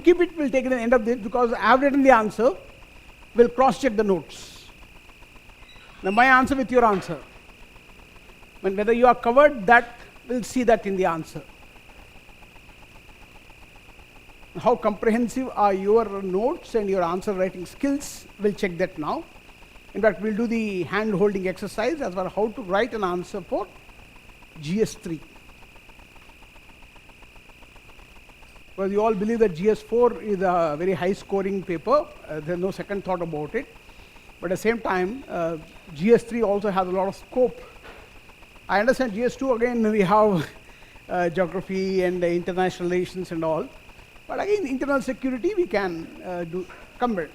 Keep it, we'll take it at the end of this because I have written the answer. We'll cross-check the notes. Now my answer with your answer. When whether you are covered, that we'll see that in the answer. How comprehensive are your notes and your answer writing skills? We'll check that now. In fact, we'll do the hand-holding exercise as well how to write an answer for GS3. Because you all believe that GS4 is a very high-scoring paper. There's no second thought about it. But at the same time, GS3 also has a lot of scope. I understand GS2, again, we have geography and international relations and all. But again, internal security, we can do. Come back.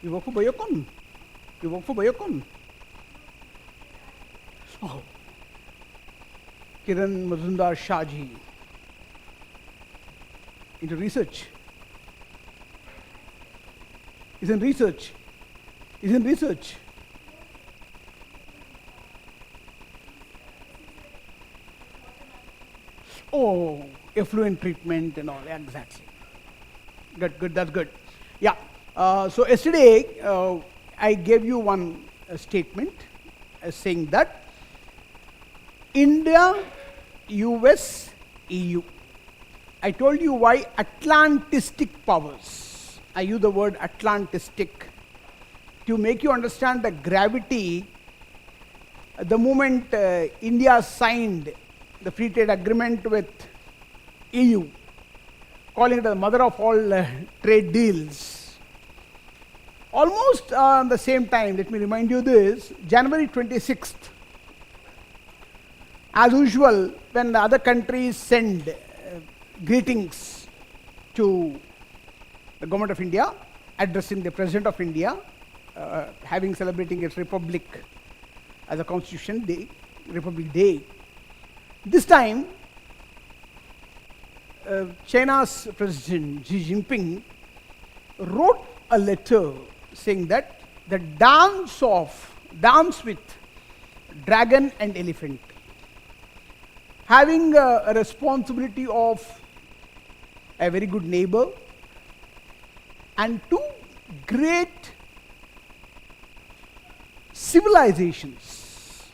You work for Biocon? You work for Biocon? Oh. Kiran Mazumdar Shahji. Into research. Is in research. Is in research. Oh, effluent treatment and all. Exactly. Good, good. That's good. Yeah. So yesterday, I gave you one statement saying that India, US, EU. I told you why Atlantistic powers. I use the word Atlantistic to make you understand the gravity. The moment India signed the free trade agreement with EU, calling it the mother of all trade deals. Almost the same time, let me remind you this, January 26th, as usual, when the other countries send greetings to the government of India, addressing the President of India, having celebrating its Republic as a Constitution Day, Republic Day. This time, China's President Xi Jinping wrote a letter saying that the dance with dragon and elephant, having a responsibility of a very good neighbor and two great civilizations,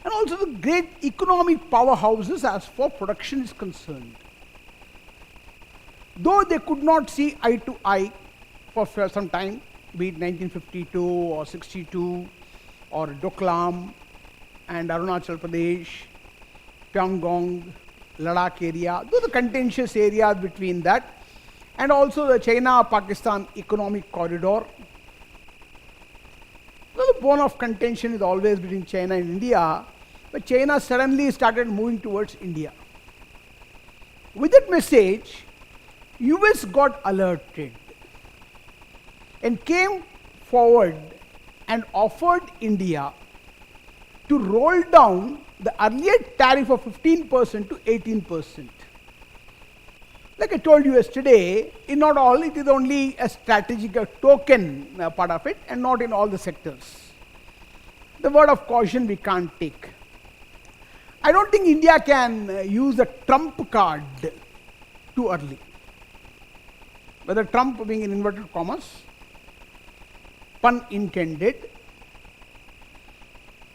and also the great economic powerhouses as far as production is concerned. Though they could not see eye to eye for some time, be it 1952 or 62 or Doklam and Arunachal Pradesh, Pyongyang, Ladakh area, those are the contentious areas between that, and also the China-Pakistan economic corridor. Well, the bone of contention is always between China and India, but China suddenly started moving towards India. With that message, US got alerted and came forward and offered India to roll down the earlier tariff of 15% to 18%. Like I told you yesterday, in not all, it is only a strategic token part of it and not in all the sectors. The word of caution we can't take. I don't think India can use a trump card too early. Whether Trump being in inverted commas, pun intended,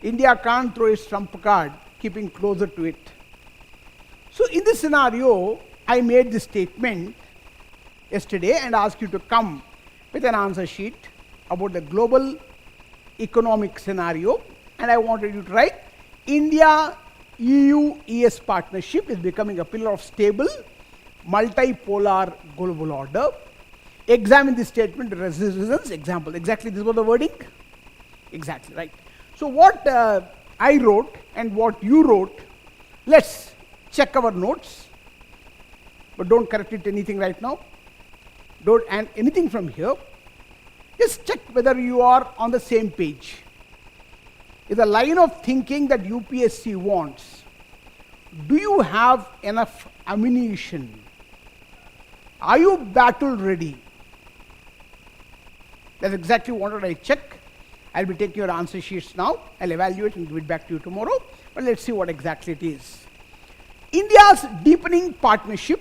India can't throw its trump card, keeping closer to it. So in this scenario, I made this statement yesterday and asked you to come with an answer sheet about the global economic scenario, and I wanted you to write India-EU-ES partnership is becoming a pillar of stable multipolar global order. Examine this statement, reasons, example. Exactly this was the wording? Exactly, right. So what I wrote and what you wrote, let's check our notes. But don't correct it anything right now. Don't add anything from here. Just check whether you are on the same page. Is the line of thinking that UPSC wants. Do you have enough ammunition? Are you battle ready? That's exactly what I check. I'll be taking your answer sheets now. I'll evaluate and give it back to you tomorrow. But let's see what exactly it is. India's deepening partnership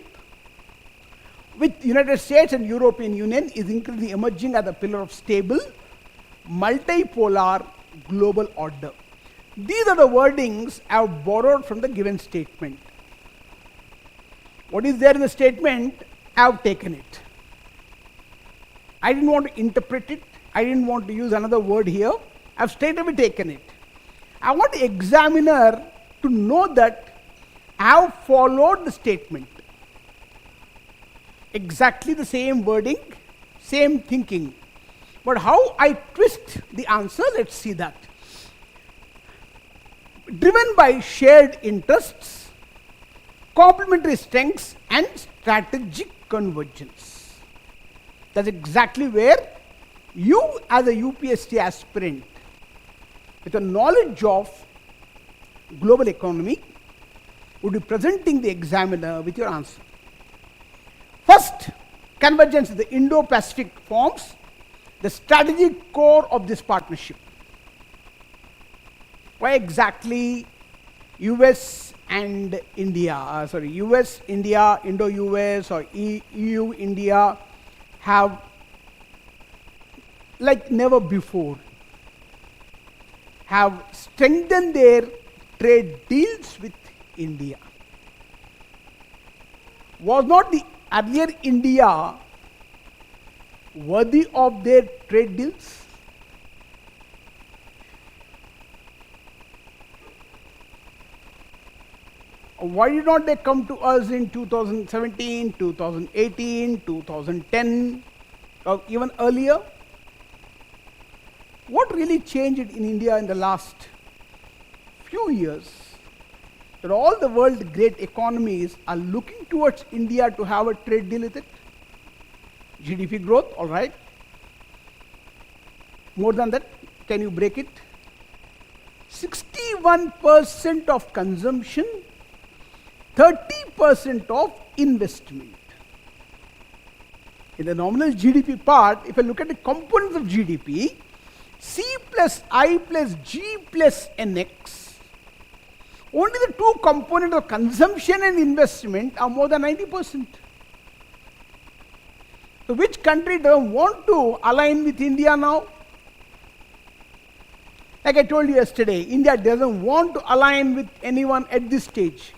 with United States and European Union is increasingly emerging as a pillar of stable, multipolar global order. These are the wordings I have borrowed from the given statement. What is there in the statement? I have taken it. I didn't want to interpret it. I didn't want to use another word here. I have straight away taken it. I want the examiner to know that I have followed the statement. Exactly the same wording, same thinking. But how I twist the answer, let's see that. Driven by shared interests, complementary strengths, and strategic convergence. That's exactly where you, as a UPSC aspirant, with a knowledge of global economy, would be presenting the examiner with your answer. First, convergence in the Indo-Pacific forms the strategic core of this partnership. Why exactly US and India, US, India, Indo-US or EU, India have like never before have strengthened their trade deals with India. Was not the earlier India worthy of their trade deals? Why did not they come to us in 2017, 2018, 2010, or even earlier? What really changed in India in the last few years? That all the world great economies are looking towards India to have a trade deal with it. GDP growth, all right. More than that, can you break it? 61% of consumption, 30% of investment. In the nominal GDP part, if I look at the components of GDP, C plus I plus G plus NX, only the two components of consumption and investment are more than 90%. So which country doesn't want to align with India now? Like I told you yesterday, India doesn't want to align with anyone at this stage.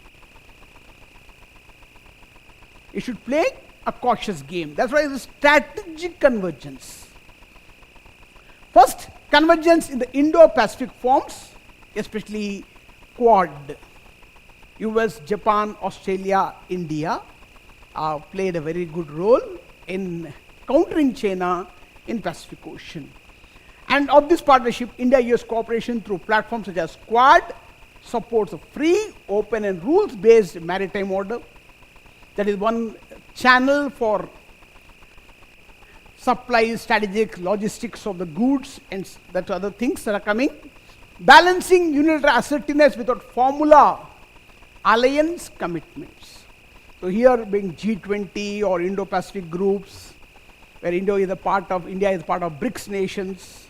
It should play a cautious game. That's why it's a strategic convergence. First, convergence in the Indo-Pacific forms, especially Quad. US, Japan, Australia, India played a very good role in countering China in Pacific Ocean. And of this partnership, India-US cooperation through platforms such as Quad supports a free, open and rules-based maritime order. That is one channel for supply, strategic, logistics of the goods and that other things that are coming. Balancing unilateral assertiveness without formula alliance commitments. So here being G20 or Indo-Pacific groups, where India is part of BRICS nations.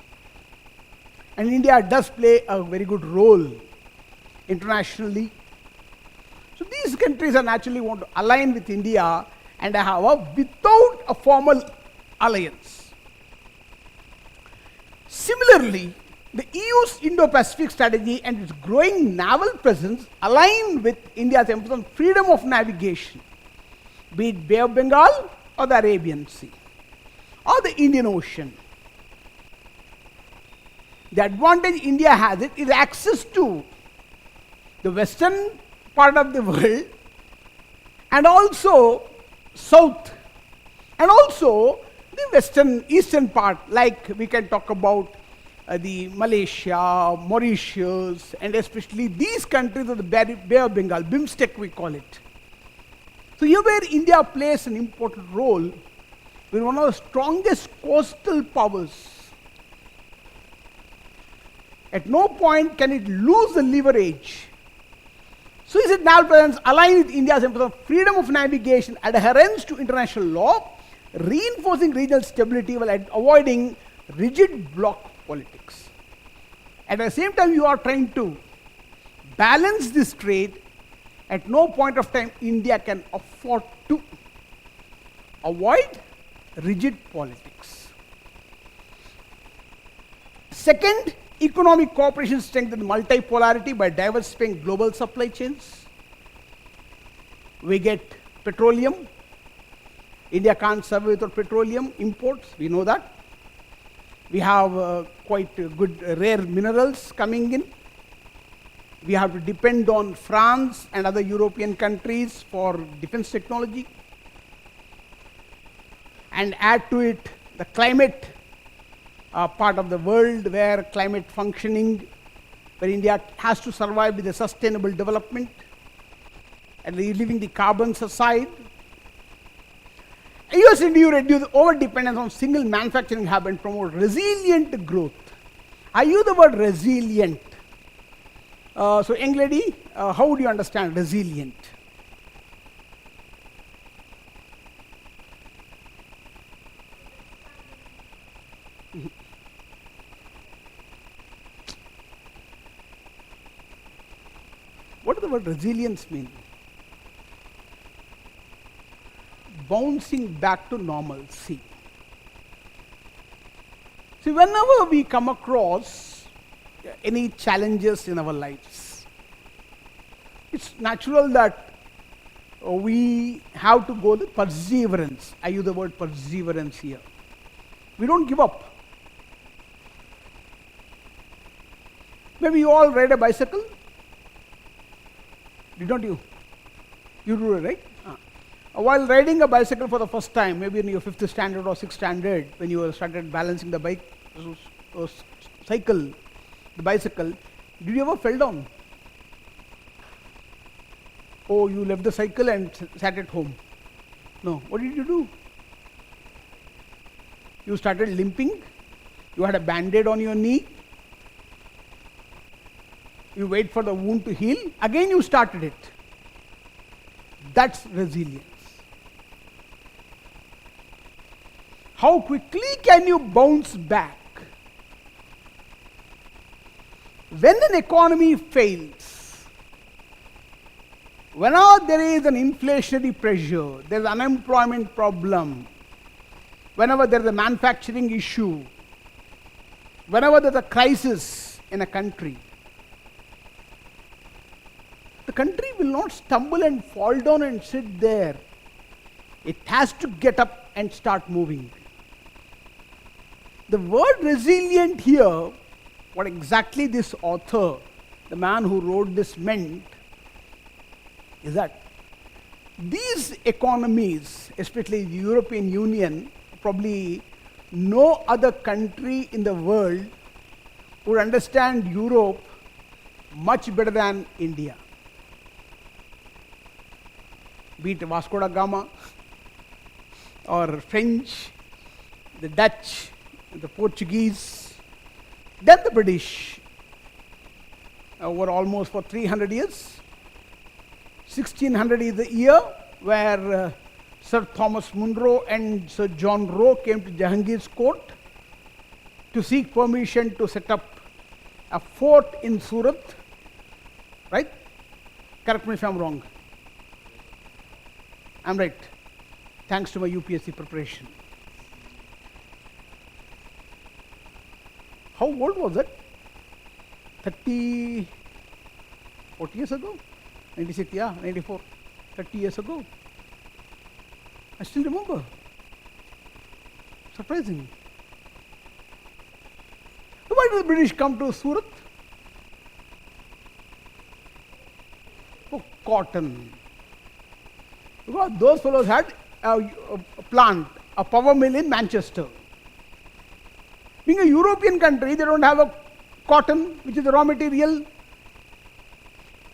And India does play a very good role internationally. So these countries are naturally want to align with India and have without a formal alliance. Similarly, the EU's Indo-Pacific strategy and its growing naval presence align with India's emphasis on freedom of navigation, be it Bay of Bengal or the Arabian Sea or the Indian Ocean. The advantage India has is access to the western part of the world and also south and also the western eastern part, like we can talk about the Malaysia, Mauritius, and especially these countries of the Bay of Bengal, BIMSTEC we call it. So here where India plays an important role, we're one of the strongest coastal powers. At no point can it lose the leverage. So is it now presence aligned with India's emphasis on freedom of navigation, adherence to international law, reinforcing regional stability while avoiding rigid bloc politics. At the same time, you are trying to balance this trade. At no point of time, India can afford to avoid rigid politics. Second, economic cooperation strengthens multipolarity by diversifying global supply chains. We get petroleum. India can't survive without petroleum imports, we know that. We have quite good rare minerals coming in. We have to depend on France and other European countries for defense technology. And add to it the climate part of the world where climate functioning, where India has to survive with a sustainable development and leaving the carbons aside. US and EU reduce over-dependence on single manufacturing hub and promote resilient growth. I use the word resilient. So, young lady, how would you understand resilient? What does the word resilience mean? Bouncing back to normalcy. See, whenever we come across any challenges in our lives, it's natural that we have to go the perseverance. I use the word perseverance here. We don't give up. Maybe you all ride a bicycle. Didn't you? You do it, right? While riding a bicycle for the first time, maybe in your 5th standard or 6th standard, when you started balancing the bicycle, did you ever fell down? Oh, you left the cycle and sat at home. No. What did you do? You started limping. You had a band-aid on your knee. You wait for the wound to heal. Again you started it. That's resilience. How quickly can you bounce back? When an economy fails, whenever there is an inflationary pressure, there is an unemployment problem, whenever there is a manufacturing issue, whenever there is a crisis in a country, the country will not stumble and fall down and sit there. It has to get up and start moving. The word resilient here, what exactly this author, the man who wrote this meant, is that these economies, especially the European Union, probably no other country in the world would understand Europe much better than India. Be it Vasco da Gama or French, the Dutch, the Portuguese, then the British over almost for 300 years. 1600 is the year where Sir Thomas Munro and Sir John Roe came to Jahangir's court to seek permission to set up a fort in Surat. Right? Correct me if I'm wrong. I'm right. Thanks to my UPSC preparation. How old was it? 40 years ago? 96, yeah, 94. 30 years ago. I still remember. Surprising. Why did the British come to Surat? For cotton. Because those fellows had a plant, a power mill in Manchester. Being a European country, they don't have a cotton, which is the raw material.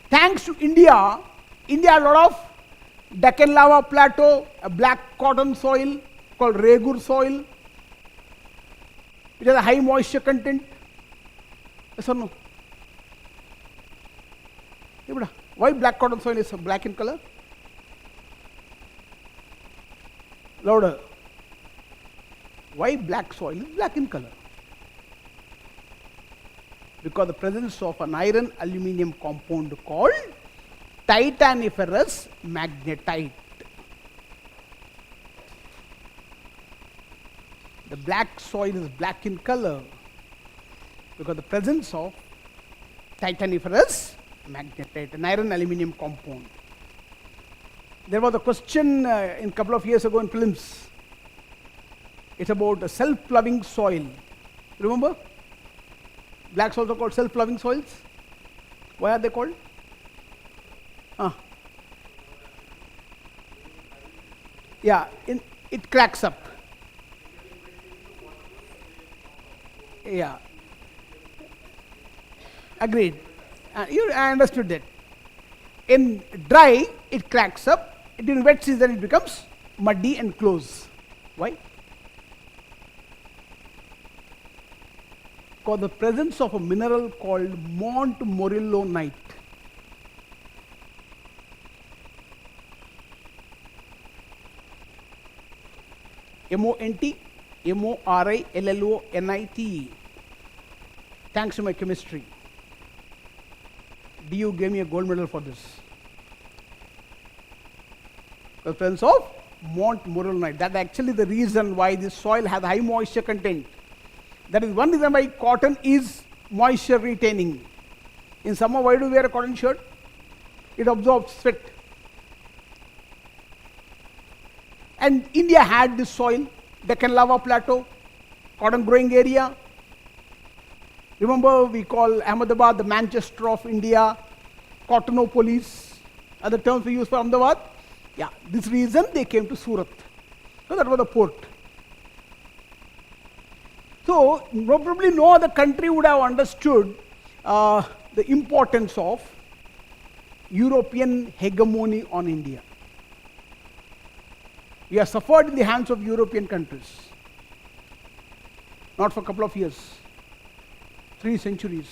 Thanks to India, India had a lot of Deccan lava plateau, a black cotton soil called Regur soil, which has a high moisture content. Yes or no? Why black cotton soil is black in color? Louder. Why black soil is black in color? because the presence of an iron aluminium compound called titaniferous magnetite. The black soil is black in color because the presence of titaniferous magnetite, an iron aluminium compound. There was a question in a couple of years ago in films. It's about a self-ploughing soil. Remember? Black soils are called self-ploughing soils. Why are they called? Yeah, it cracks up. Yeah. Agreed. I understood that. In dry, it cracks up. In wet season, it becomes muddy and close. Why? Because the presence of a mineral called Montmorillonite. Montmorillonite. Thanks to my chemistry. DU gave me a gold medal for this. The presence of Montmorillonite. That's actually the reason why this soil has high moisture content. That is one reason why cotton is moisture retaining. In summer, why do we wear a cotton shirt? It absorbs sweat. And India had this soil, Deccan Lava Plateau, cotton growing area. Remember, we call Ahmedabad the Manchester of India, Cottonopolis, other terms we use for Ahmedabad. Yeah, this reason they came to Surat. So that was the port. So probably no other country would have understood the importance of European hegemony on India. We have suffered in the hands of European countries. Not for a couple of years, 3 centuries.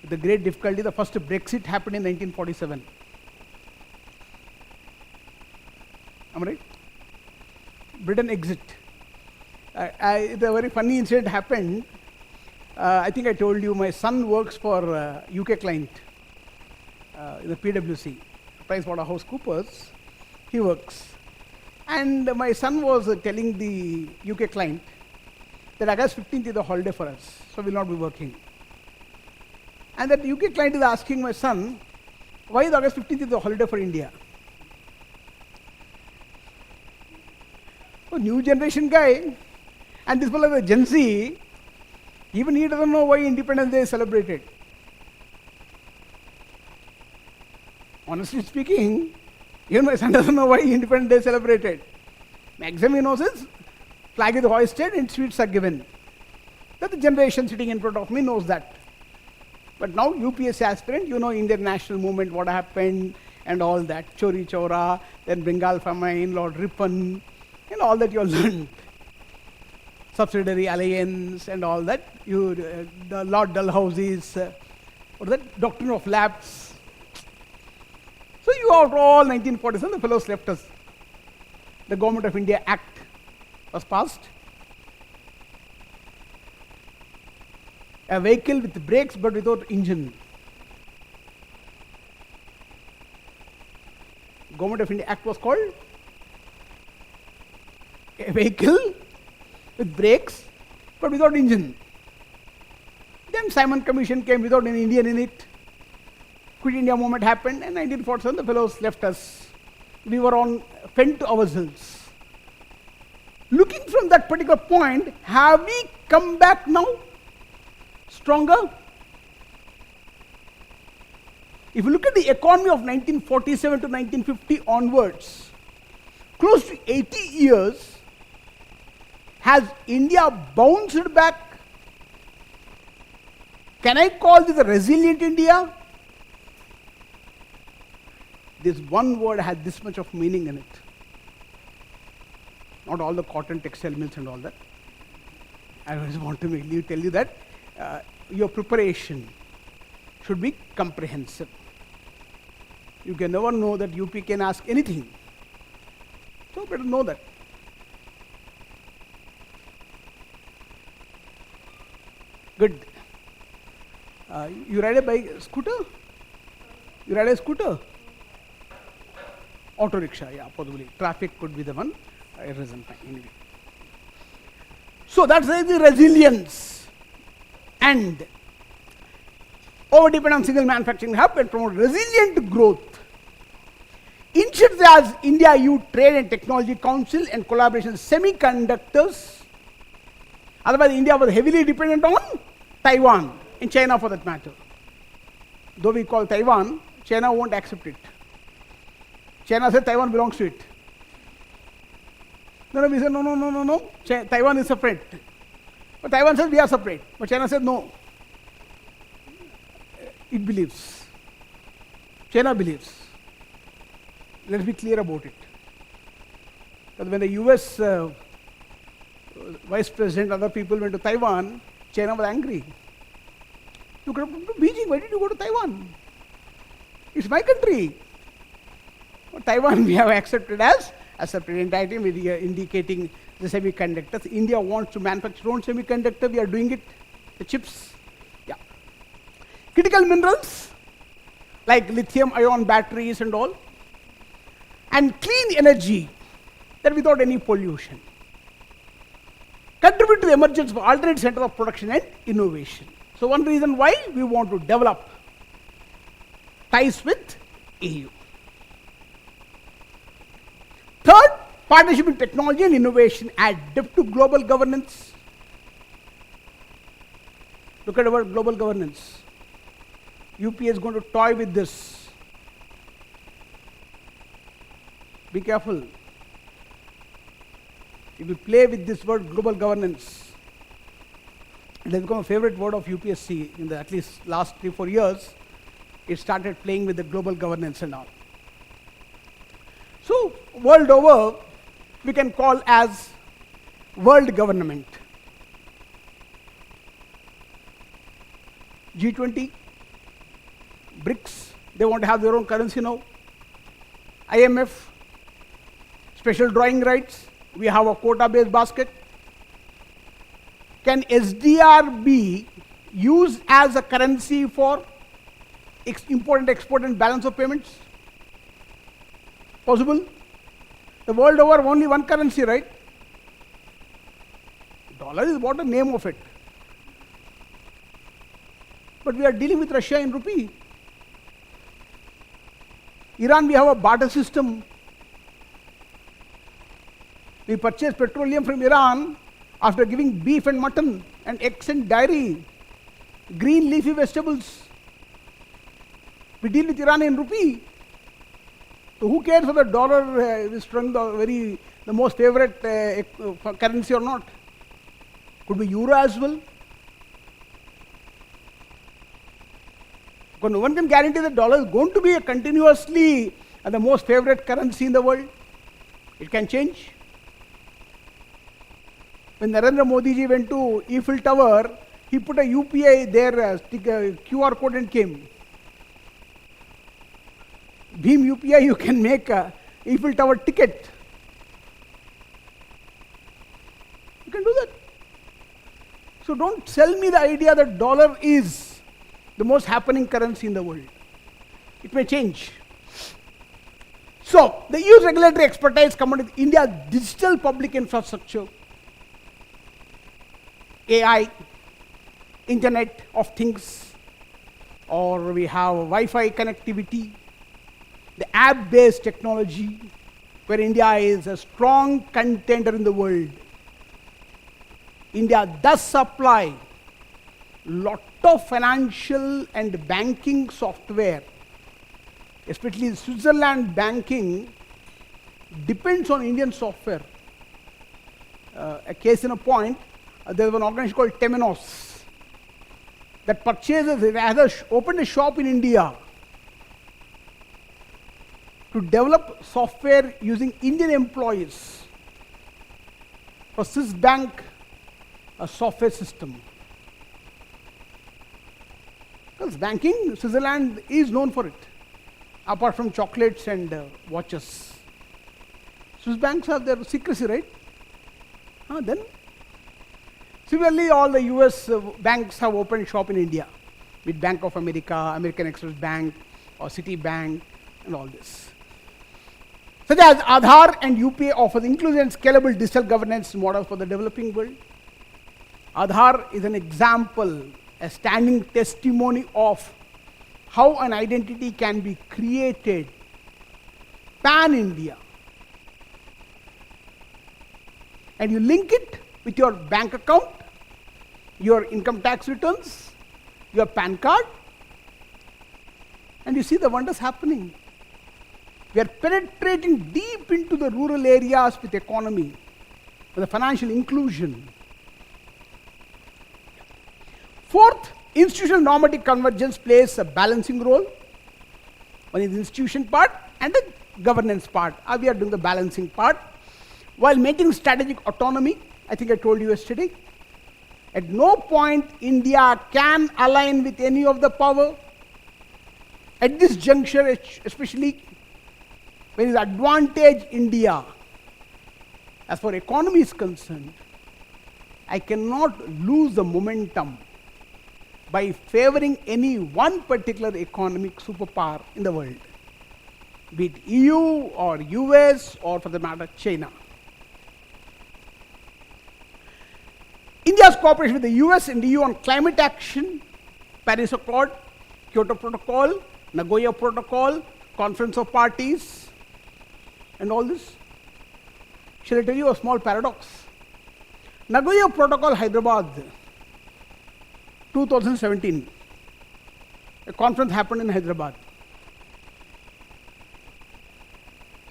With the great difficulty, the first Brexit happened in 1947. Am I right? Britain exit. A very funny incident happened. I think I told you my son works for UK client in the PwC, PricewaterhouseCoopers. He works. And my son was telling the UK client that August 15th is a holiday for us, so we will not be working. And that UK client is asking my son, why is August 15th is a holiday for India? So new generation guy, and this fellow is a Gen Z, even he doesn't know why Independence Day is celebrated. Honestly speaking, even my son doesn't know why Independence Day is celebrated. Maximum he knows is flag is hoisted and sweets are given. That the generation sitting in front of me knows that. But now UPSC aspirant, you know Indian national movement, what happened and all that. Chori Chora, then Bengal famine, Lord Ripon, and all that you all learned. Subsidiary alliance and all that. The Lord Dalhousie's, or that doctrine of lapse. So you after all 1947, the fellows left us. The Government of India Act was passed. A vehicle with brakes but without engine. Government of India Act was called a vehicle with brakes but without engine. Then Simon Commission came without an Indian in it. Quit India movement happened, and 1947 the fellows left us. We were on fend to ourselves. Looking from that particular point, have we come back now stronger? If you look at the economy of 1947 to 1950 onwards, close to 80 years, has India bounced back? Can I call this a resilient India? This one word has this much of meaning in it. Not all the cotton textile mills and all that. I just want to tell you that your preparation should be comprehensive. You can never know that UP can ask anything. So better know that. Good. You ride a bike, scooter? You ride a scooter? Auto rickshaw, yeah, possibly. Traffic could be the one. Reason anyway. So that's the resilience and over-dependence on single manufacturing hub and promote resilient growth. Initiatives as India-EU Trade and Technology Council and collaboration semiconductors. Otherwise, India was heavily dependent on Taiwan and China for that matter. Though we call Taiwan, China won't accept it. China said Taiwan belongs to it. No, we said no. Taiwan is separate. But Taiwan says we are separate. But China said no. It believes. China believes. Let's be clear about it. But when the US Vice President, other people went to Taiwan, China was angry. You could have come to Beijing, why did you go to Taiwan? It's my country. But Taiwan we have accepted as a separate entity, indicating the semiconductors. India wants to manufacture own semiconductor, we are doing it, the chips. Yeah. Critical minerals, like lithium-ion batteries and all. And clean energy, that without any pollution. Contribute to the emergence of alternate centers of production and innovation. So one reason why we want to develop ties with EU. Third, partnership in technology and innovation add depth to global governance. Look at our global governance. UPSC is going to toy with this. Be careful. If you play with this word global governance, it has become a favorite word of UPSC in the at least last 3-4 years. It started playing with the global governance and all. So, world over, we can call as world government. G20, BRICS, they want to have their own currency now. IMF, special drawing rights, we have a quota-based basket. Can SDR be used as a currency for import and export and balance of payments? Possible? The world over, only one currency, right? Dollar is what the name of it. But we are dealing with Russia in rupee. Iran, we have a barter system. We purchase petroleum from Iran after giving beef and mutton and eggs and dairy, green leafy vegetables. We deal with Iran in rupee. So who cares whether dollar is strong, the most favorite currency or not? Could be euro as well. Because no one can guarantee that dollar is going to be continuously the most favorite currency in the world. It can change. When Narendra Modi ji went to Eiffel Tower, he put a UPI there, QR code and came. Bhim UPI, you can make a Eiffel Tower ticket. You can do that. So don't sell me the idea that dollar is the most happening currency in the world. It may change. So the EU's regulatory expertise combined with India's digital public infrastructure, AI, Internet of Things, or we have Wi-Fi connectivity, the app-based technology, where India is a strong contender in the world. India does supply lot of financial and banking software, especially Switzerland banking depends on Indian software. A case in a point, there is an organization called Temenos that purchases, it has opened a shop in India to develop software using Indian employees for Swiss bank, a software system. Because banking, Switzerland is known for it, apart from chocolates and watches. Swiss banks have their secrecy, right? Then Similarly, all the US banks have opened shop in India, with Bank of America, American Express Bank, or Citibank, and all this. Such as Aadhaar and UPI offers inclusive and scalable digital governance models for the developing world. Aadhaar is an example, a standing testimony of how an identity can be created pan-India. And you link it with your bank account, your income tax returns, your PAN card, and you see the wonders happening. We are penetrating deep into the rural areas with economy, with the financial inclusion. Fourth, institutional normative convergence plays a balancing role. One is the institution part and the governance part. We are doing the balancing part while maintaining strategic autonomy. I think I told you yesterday. At no point India can align with any of the power. At this juncture, especially when it advantage India, as far as economy is concerned, I cannot lose the momentum by favoring any one particular economic superpower in the world, be it EU or US or for the matter China. India's cooperation with the US and EU on climate action, Paris Accord, Kyoto Protocol, Nagoya Protocol, Conference of Parties, and all this. Shall I tell you a small paradox? Nagoya Protocol, Hyderabad, 2017. A conference happened in Hyderabad.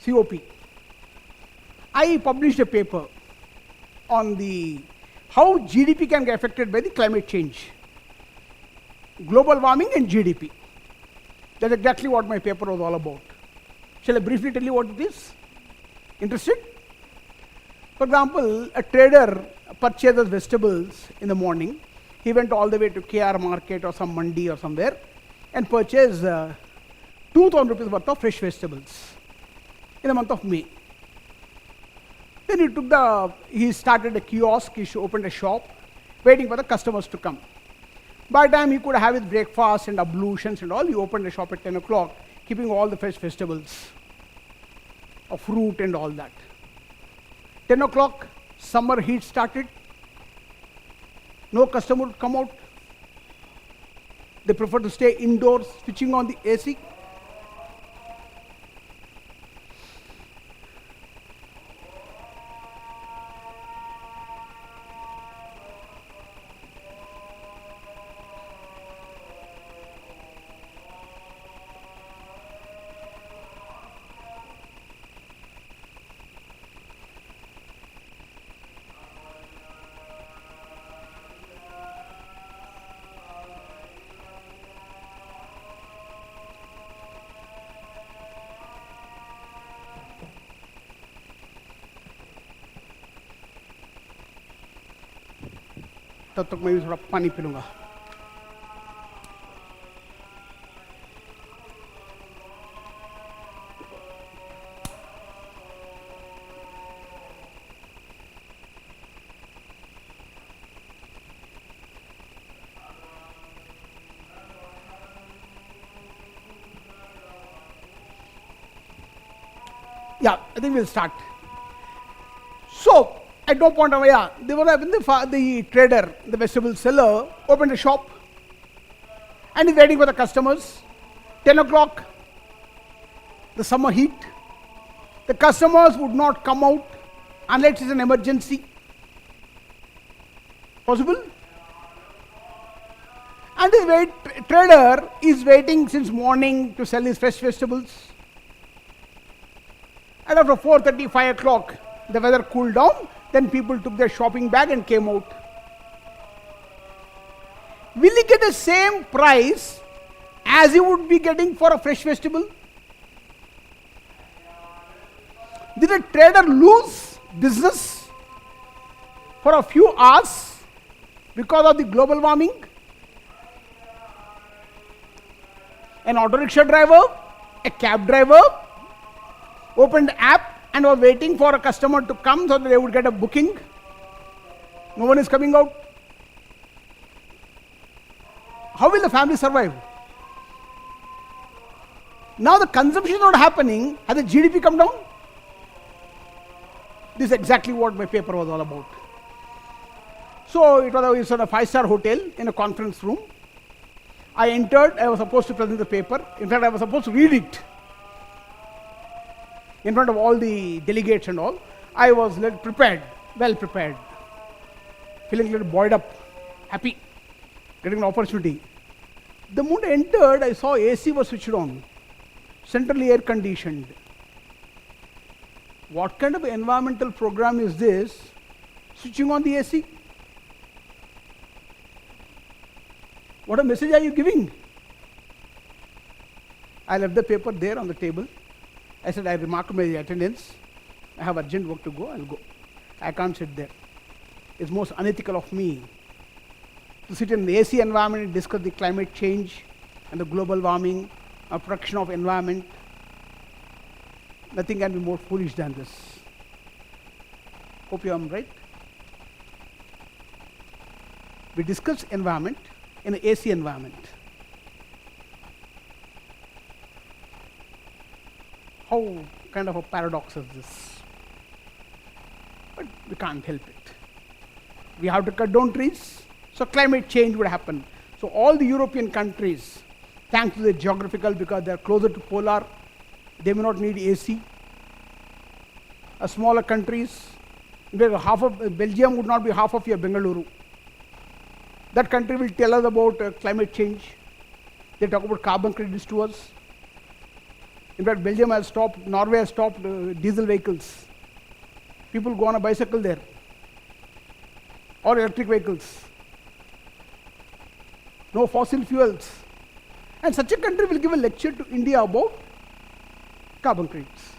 COP. I published a paper on how GDP can get affected by the climate change. Global warming and GDP. That's exactly what my paper was all about. Shall I briefly tell you what it is? Interested? For example, a trader purchases vegetables in the morning. He went all the way to KR market or some mandi or somewhere and purchased 2,000 rupees worth of fresh vegetables in the month of May. Then he started a kiosk, he opened a shop, waiting for the customers to come. By the time he could have his breakfast and ablutions and all, he opened the shop at 10 o'clock, keeping all the fresh vegetables, of fruit and all that. 10 o'clock, summer heat started. No customer would come out. They prefer to stay indoors, switching on the AC. तब तक मैं भी थोड़ा पानी P लूँगा. Yeah, I think we'll start. So, at no point of the trader, the vegetable seller, opened a shop and is waiting for the customers. 10 o'clock, the summer heat. The customers would not come out unless it's an emergency. Possible? And the trader is waiting since morning to sell his fresh vegetables. And after 4:30, 5 o'clock, the weather cooled down. Then people took their shopping bag and came out. Will he get the same price as he would be getting for a fresh vegetable? Did a trader lose business for a few hours because of the global warming? An auto rickshaw driver, a cab driver, opened the app and was waiting for a customer to come so that they would get a booking. No one is coming out. How will the family survive? Now the consumption is not happening. Has the GDP come down? This is exactly what my paper was all about. So it was a 5-star hotel in a conference room. I entered, I was supposed to present the paper. In fact, I was supposed to read it in front of all the delegates and all. I was prepared, well prepared, feeling a little buoyed up, happy, getting an opportunity. The moment I entered, I saw AC was switched on, centrally air conditioned. What kind of environmental program is this? Switching on the AC? What a message are you giving? I left the paper there on the table. I said, I remarked my attendance. I have urgent work to go, I'll go. I can't sit there. It's most unethical of me to sit in the AC environment and discuss the climate change and the global warming, or protection of environment. Nothing can be more foolish than this. Hope you am right. We discuss environment in an AC environment. How kind of a paradox is this? But we can't help it. We have to cut down trees, so climate change would happen. So all the European countries, thanks to the geographical, because they are closer to polar, they may not need AC. Smaller countries, half of Belgium would not be half of your Bengaluru. That country will tell us about climate change. They talk about carbon credits to us. In fact, Belgium has stopped, Norway has stopped diesel vehicles. People go on a bicycle there, or electric vehicles. No fossil fuels. And such a country will give a lecture to India about carbon credits.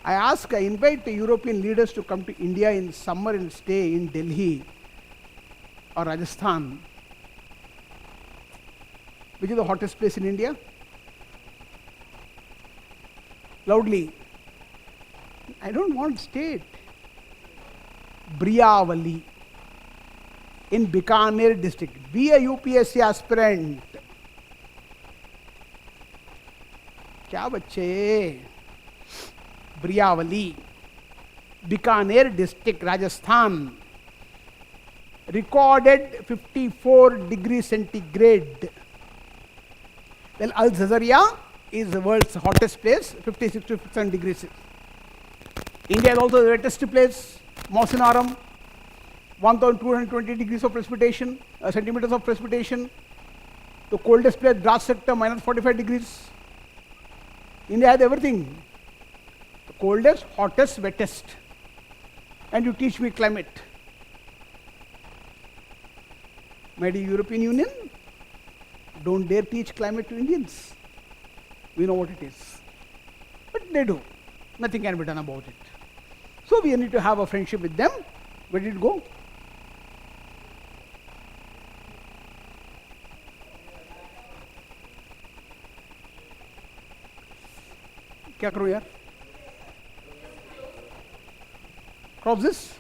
I invite the European leaders to come to India in summer and stay in Delhi or Rajasthan. Which is the hottest place in India? Loudly. I don't want state. Briyavali in Bikaner district. Be a UPSC aspirant. क्या बच्चे? Briyavali, Bikaner district, Rajasthan. Recorded 54 degrees centigrade. Well, Al Zazaria is the world's hottest place, 56 to 57 degrees. India is also the wettest place, Mosinaram, 1220 degrees of precipitation, centimeters of precipitation. The coldest place, Dras sector, minus 45 degrees. India has everything. The coldest, hottest, wettest. And you teach me climate. My dear European Union, don't dare teach climate to Indians. We know what it is. But they do. Nothing can be done about it. So we need to have a friendship with them. Where did it go? क्या करूं यार? Cross this?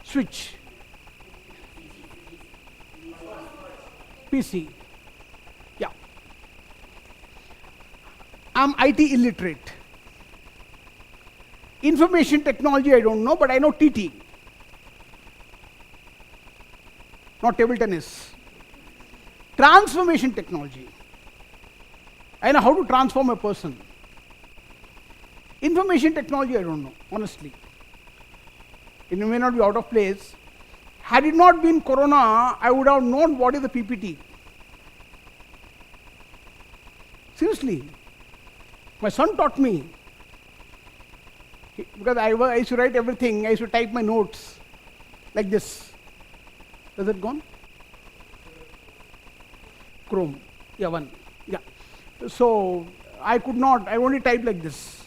Switch. PC. Yeah. I'm IT illiterate. Information technology I don't know, but I know TT. Not table tennis. Transformation technology. I know how to transform a person. Information technology I don't know, honestly. It may not be out of place. Had it not been Corona, I would have known what is the PPT. Seriously. My son taught me. Because I used to write everything, I used to type my notes like this. Is it gone? Chrome. Yeah, one. Yeah. So I could not, I only type like this.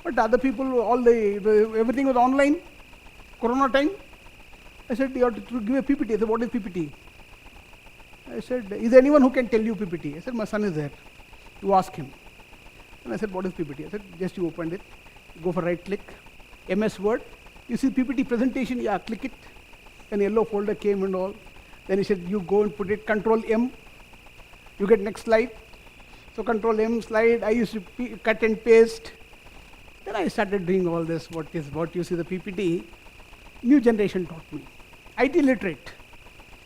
But other people, everything was online. Corona time. I said, you have to give a PPT. I said, what is PPT? I said, is there anyone who can tell you PPT? I said, my son is there. You ask him. And I said, what is PPT? I said, just you opened it, go for right click, MS Word. You see PPT presentation, yeah, click it. Then yellow folder came and all. Then he said, you go and put it, Control M. You get next slide. So Control M slide, I used to cut and paste. Then I started doing all this, what you see the PPT. New generation taught me. IT literate,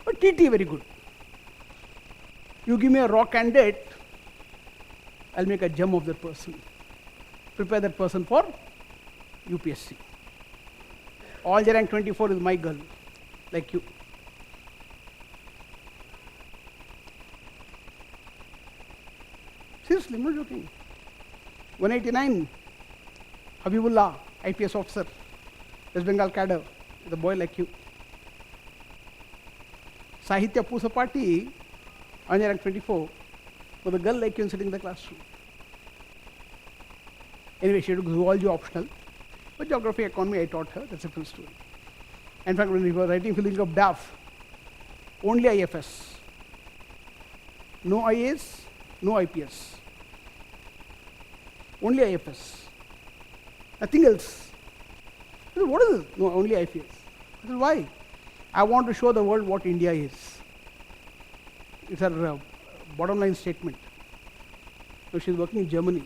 but TT very good. You give me a raw candidate, I'll make a gem of that person. Prepare that person for UPSC. All rank 24 is my girl, like you. Seriously, I'm not joking. 189, Habibullah, IPS officer, West Bengal cadre, is a boy like you. Sahitya Pusapati, on rank 24, with a girl like you sitting in the classroom. Anyway, she had zoology optional, but geography, economy, I taught her. That's a full story. In fact, when we were writing filling of DAF, only IFS, no IAS, no IPS, only IFS, nothing else. I said, what is this? No, only IPS. I said, why? I want to show the world what India is. It's her bottom line statement. So she's working in Germany,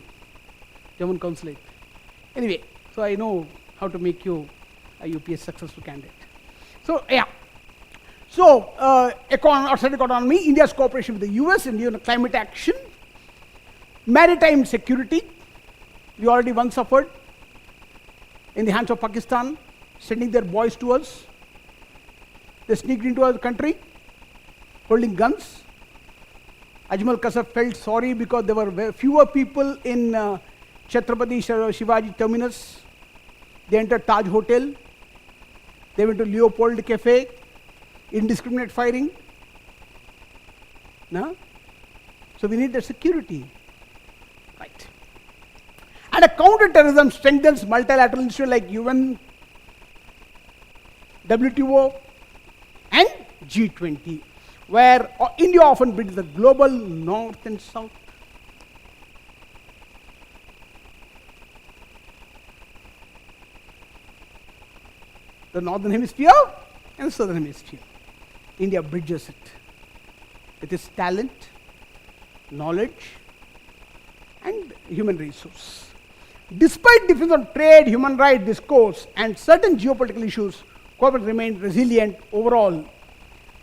German consulate. Anyway, so I know how to make you a UPS successful candidate. So yeah. So outside economy, India's cooperation with the US in climate action, maritime security. We already once suffered in the hands of Pakistan, sending their boys to us. They sneaked into our country, holding guns. Ajmal Kasab felt sorry because there were fewer people in Chhatrapati Shivaji terminus. They entered Taj Hotel. They went to Leopold Cafe. Indiscriminate firing. No? So we need the security. Right. And a counter-terrorism strengthens multilateral institutions like UN, WTO, and G20, where India often bridges the global north and south. The northern hemisphere and the southern hemisphere. India bridges it with its talent, knowledge, and human resource. Despite difference on trade, human rights discourse, and certain geopolitical issues, cooperation remained resilient overall.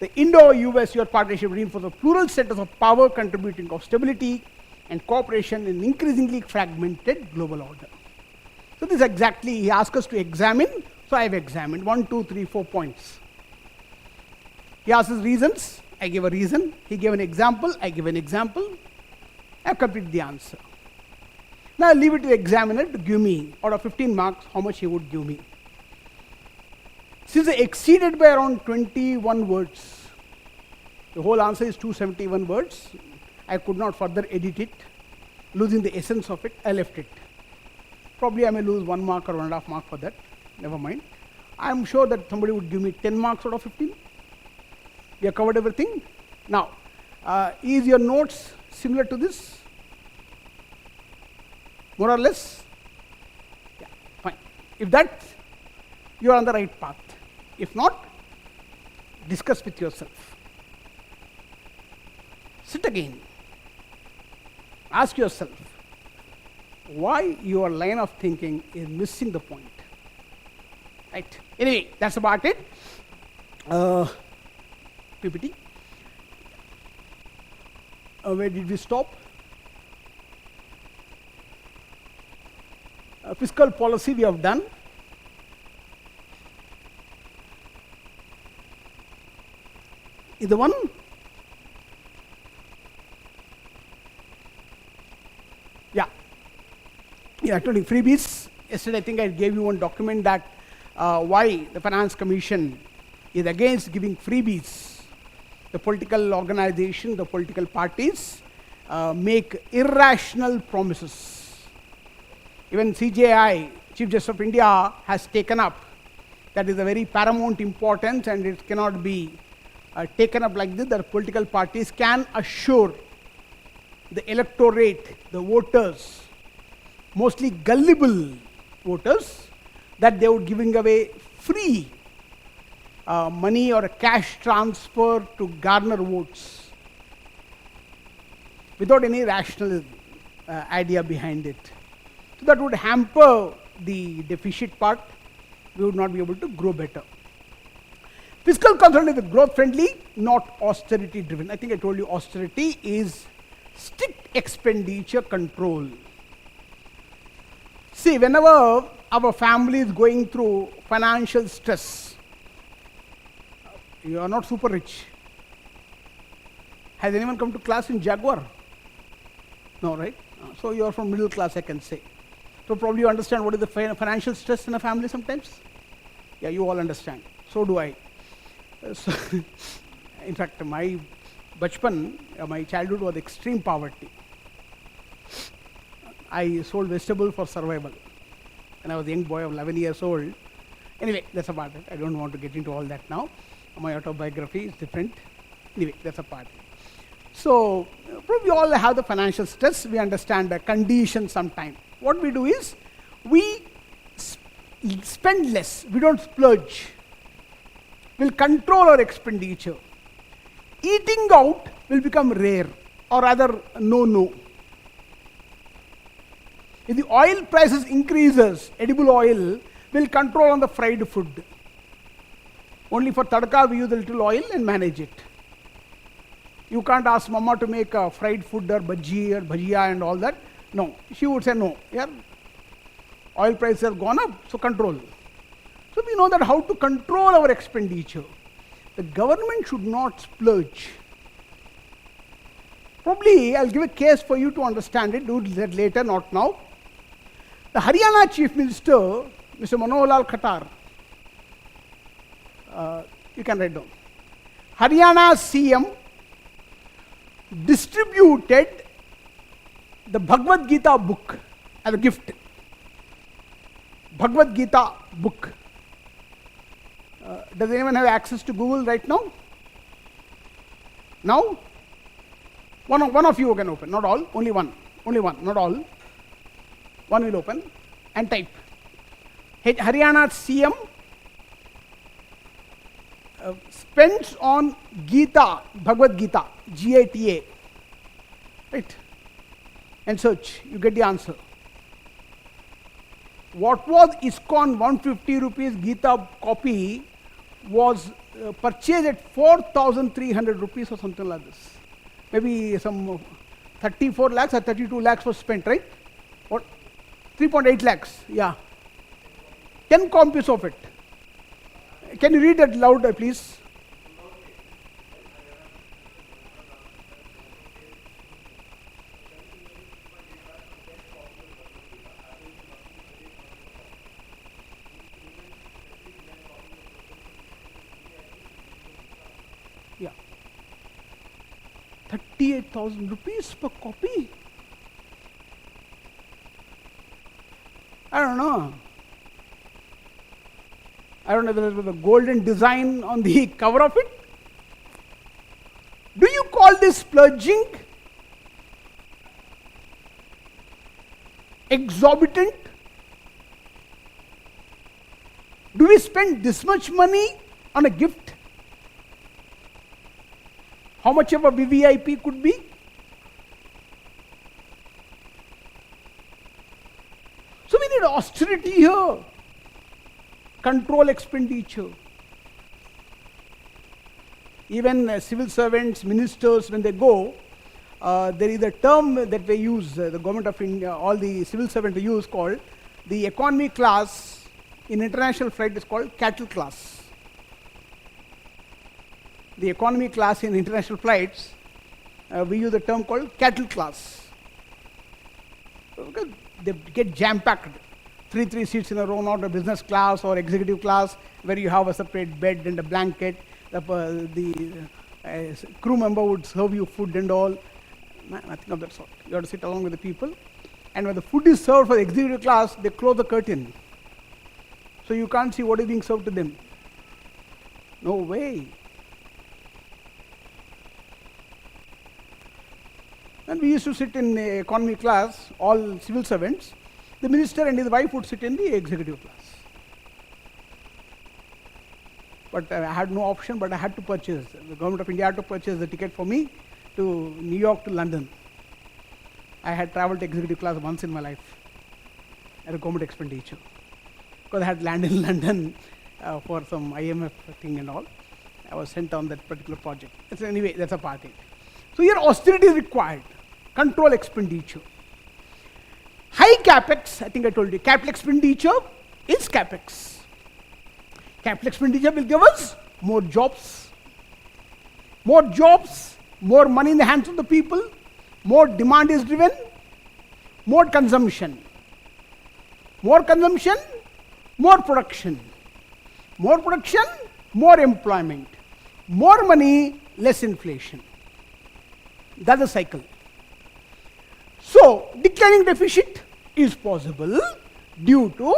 The Indo-US partnership reinforced a plural status of power contributing to stability and cooperation in an increasingly fragmented global order. So this exactly, he asked us to examine, so I have examined 1, 2, 3, 4 points. He asked us reasons, I gave a reason. He gave an example, I give an example. I have completed the answer. Now I leave it to the examiner to give me, out of 15 marks, how much he would give me. Since I exceeded by around 21 words, the whole answer is 271 words. I could not further edit it, losing the essence of it, I left it. Probably I may lose 1 mark or 1.5 mark for that, never mind. I am sure that somebody would give me 10 marks out of 15. We have covered everything. Now, is your notes similar to this? More or less? Yeah, fine. If that, you are on the right path. If not, discuss with yourself. Sit again. Ask yourself why your line of thinking is missing the point. Right? Anyway, that's about it. PPT. Where did we stop? Fiscal policy we have done. Is the one? Yeah. Yeah, actually freebies. Yesterday I think I gave you one document that why the Finance Commission is against giving freebies. The political organization, the political parties make irrational promises. Even CJI, Chief Justice of India, has taken up that is a very paramount importance and it cannot be taken up like this, that political parties can assure the electorate, the voters, mostly gullible voters, that they would giving away free money or a cash transfer to garner votes without any rational idea behind it. So that would hamper the deficit part. We would not be able to grow better. Fiscal concern is growth friendly, not austerity driven. I think I told you austerity is strict expenditure control. See, whenever our family is going through financial stress, you are not super rich. Has anyone come to class in Jaguar? No, right? So you are from middle class, I can say. So probably you understand what is the financial stress in a family sometimes? Yeah, you all understand. So do I. So in fact, my bachpan, my childhood was extreme poverty. I sold vegetables for survival. And I was a young boy of 11 years old. Anyway, that's a part. I don't want to get into all that now. My autobiography is different. Anyway, that's a part. So, probably all have the financial stress. We understand the condition sometime. What we do is, we spend less. We don't splurge. We'll control our expenditure. Eating out will become rare, or rather, no. If the oil prices increases, edible oil will control on the fried food. Only for tadka we use a little oil and manage it. You can't ask mama to make a fried food or bhaji or bhajia and all that. No, she would say no. Yeah, oil prices have gone up, so control. So we know that how to control our expenditure. The government should not splurge. Probably I'll give a case for you to understand it. Do that later, not now. The Haryana Chief Minister, Mr. Manohar Lal Khattar, you can write down. Haryana CM distributed the Bhagavad Gita book as a gift. Bhagavad Gita book. Does anyone have access to Google right now? Now? One of you can open, not all, only one, not all. One will open and type. Haryana CM spends on Gita, Bhagavad Gita, Gita, right? And search, you get the answer. What was ISKCON 150 rupees Gita copy was purchased at 4,300 rupees or something like this. Maybe some 34 lakhs or 32 lakhs was spent, right? What? 3.8 lakhs, yeah. 10 copies of it. Can you read that louder, please? Yeah. 38,000 rupees per copy. I don't know. I don't know whether it was a golden design on the cover of it. Do you call this splurging? Exorbitant? Do we spend this much money on a gift? How much of a VVIP could be? So we need austerity here. Control expenditure. Even civil servants, ministers, when they go, there is a term that they use, the government of India, all the civil servants use, called the economy class in international flight is called cattle class. The economy class in international flights, we use a term called cattle class. Because they get jam-packed. Three seats in a row, not a business class or executive class, where you have a separate bed and a blanket. The crew member would serve you food and all. Nothing of that sort. You have to sit along with the people. And when the food is served for the executive class, they close the curtain. So you can't see what is being served to them. No way. And we used to sit in economy class, all civil servants. The minister and his wife would sit in the executive class. But I had no option, but I had to purchase. The government of India had to purchase the ticket for me to New York to London. I had traveled to executive class once in my life at a government expenditure. Because I had landed in London for some IMF thing and all. I was sent on that particular project. So anyway, that's a part of it. So here austerity is required. Control expenditure. High capex, I think I told you, capital expenditure is capex. Capital expenditure will give us more jobs. More jobs, more money in the hands of the people, more demand is driven, more consumption. More consumption, more production. More production, more employment. More money, less inflation. That's the cycle. So, declining deficit is possible due to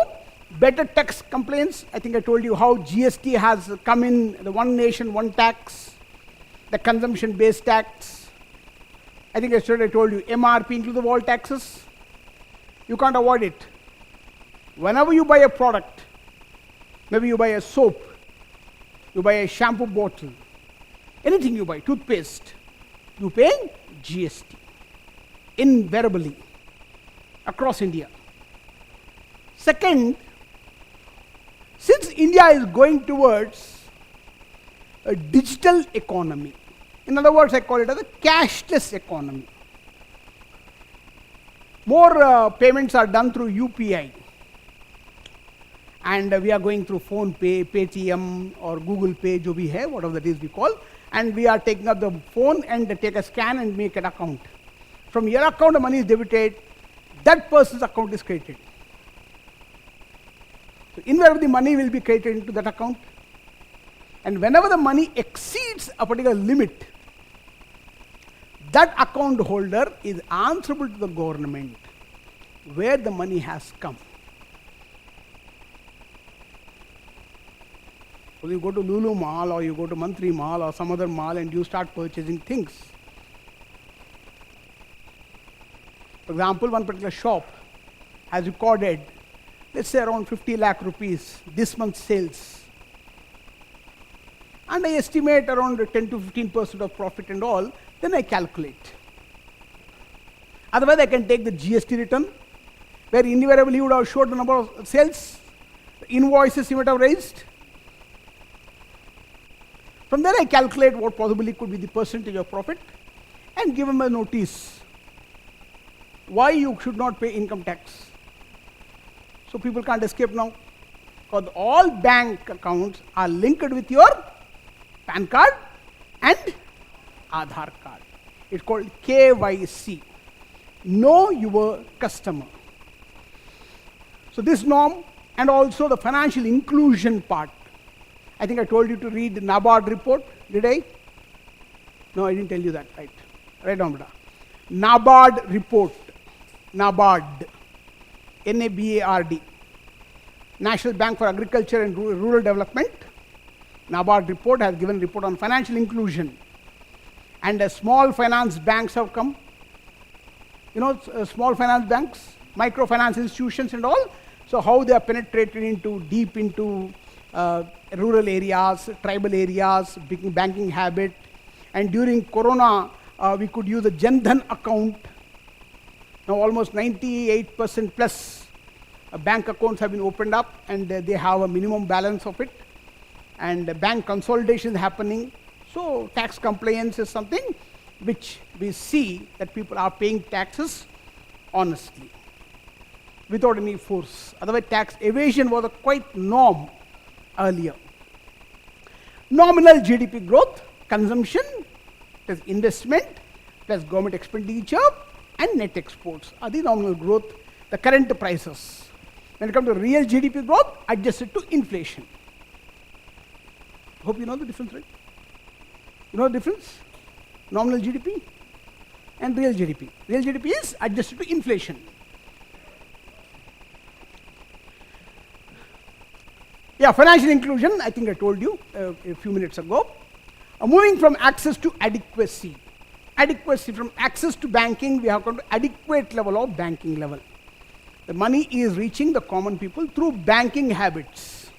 better tax compliance. I think I told you how GST has come in, the one nation, one tax, the consumption-based tax. I think yesterday I told you MRP includes all taxes. You can't avoid it. Whenever you buy a product, maybe you buy a soap, you buy a shampoo bottle, anything you buy, toothpaste, you pay GST invariably across India. Second, since India is going towards a digital economy, in other words, I call it as a cashless economy. More payments are done through UPI. And we are going through Phone Pay, Paytm or Google Pay, jo bhi hai, whatever that is we call. And we are taking up the phone and take a scan and make an account. From your account, the money is debited. That person's account is credited. So invariably, the money will be credited into that account. And whenever the money exceeds a particular limit, that account holder is answerable to the government where the money has come. So you go to Lulu Mall or you go to Mantri Mall or some other mall and you start purchasing things. For example, one particular shop has recorded, let's say around 50 lakh rupees this month's sales. And I estimate around 10 to 15% of profit and all, then I calculate. Otherwise, I can take the GST return, where invariably you would have showed the number of sales, the invoices you might have raised. From there, I calculate what possibly could be the percentage of profit and give them a notice why you should not pay income tax. So people can't escape now, because all bank accounts are linked with your PAN card and Aadhaar card. It's called KYC. Know your customer. So this norm and also the financial inclusion part. I think I told you to read the NABARD report, did I? No, I didn't tell you that, right? Right on, beta. NABARD report. NABARD. NABARD. National Bank for Agriculture and Rural Development. NABARD report has given a report on financial inclusion. And small finance banks have come. You know, small finance banks, microfinance institutions and all. So how they are penetrated deep into rural areas, tribal areas, banking habit. And during Corona, we could use a Jan Dhan account. Now almost 98% plus bank accounts have been opened up and they have a minimum balance of it. And bank consolidation is happening. So tax compliance is something which we see that people are paying taxes honestly, without any force. Otherwise, tax evasion was a quite norm earlier. Nominal GDP growth, consumption, plus investment, plus government expenditure, and net exports are the nominal growth, the current prices. When it comes to real GDP growth, adjusted to inflation. Hope you know the difference, right? You know the difference? Nominal GDP and real GDP. Real GDP is adjusted to inflation. Yeah, financial inclusion, I think I told you a few minutes ago. Moving from access to adequacy. adequacy from access to banking, we have got to adequate level of banking level. The money is reaching the common people through banking habits.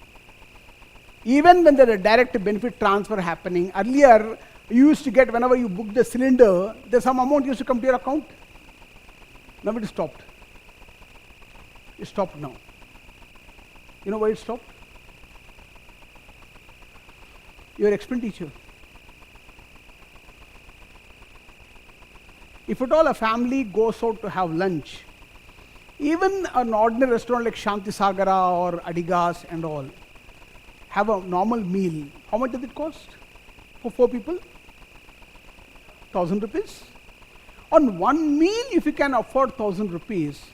Even when there is a direct benefit transfer happening, earlier you used to get, whenever you booked the cylinder, there's some amount used to come to your account. Now it stopped. It stopped now. You know why it stopped? Your expenditure. If at all a family goes out to have lunch, even an ordinary restaurant like Shanti Sagara or Adigas and all, have a normal meal, how much does it cost for 4 people? 1,000 rupees. On one meal, if you can afford 1,000 rupees,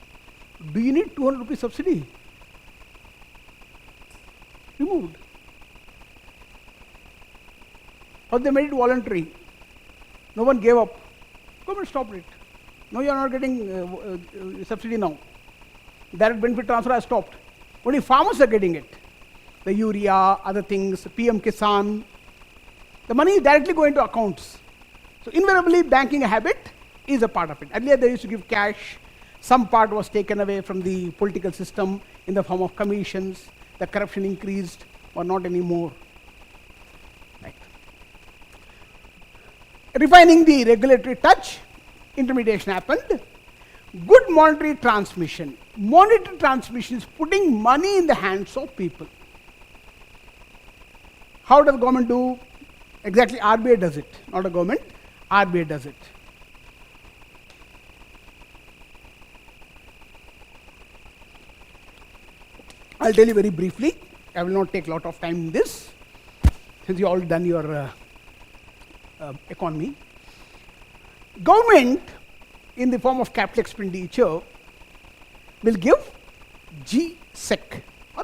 do you need 200 rupees subsidy? Removed. Or they made it voluntary. No one gave up. Government stopped it. No, you are not getting subsidy now. Direct benefit transfer has stopped. Only farmers are getting it. The urea, other things, PM Kisan. The money is directly going to accounts. So invariably, banking habit is a part of it. Earlier, they used to give cash. Some part was taken away from the political system in the form of commissions. The corruption increased, or not anymore. Right. Refining the regulatory touch, intermediation happened. Good monetary transmission. Monetary transmission is putting money in the hands of people. How does the government do? Exactly, RBI does it, not a government. RBI does it. I'll tell you very briefly. I will not take a lot of time in this, since you all done your economy. Government, in the form of capital expenditure, will give GSEC, or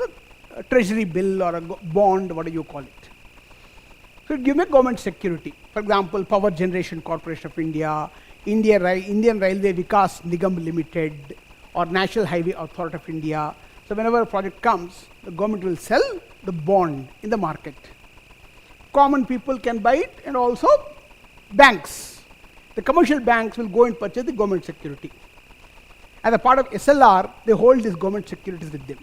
a treasury bill, or a bond, whatever you call it. So it gives me government security. For example, Power Generation Corporation of India, Indian Railway Vikas Nigam Limited, or National Highway Authority of India. So whenever a project comes, the government will sell the bond in the market. Common people can buy it, and also banks. The commercial banks will go and purchase the government security. As a part of SLR, they hold these government securities with them.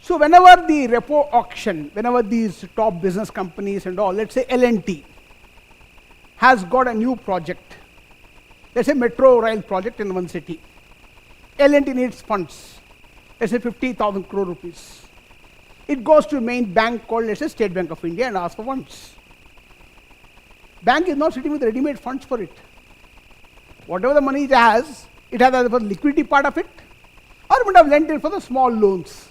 So whenever the repo auction, whenever these top business companies and all, let's say L&T has got a new project, let's say metro rail project in one city. L&T needs funds, let's say 50,000 crore rupees. It goes to a main bank called, let's say, State Bank of India, and asks for funds. Bank is not sitting with ready-made funds for it. Whatever the money it has either for the liquidity part of it, or it would have lent it for the small loans,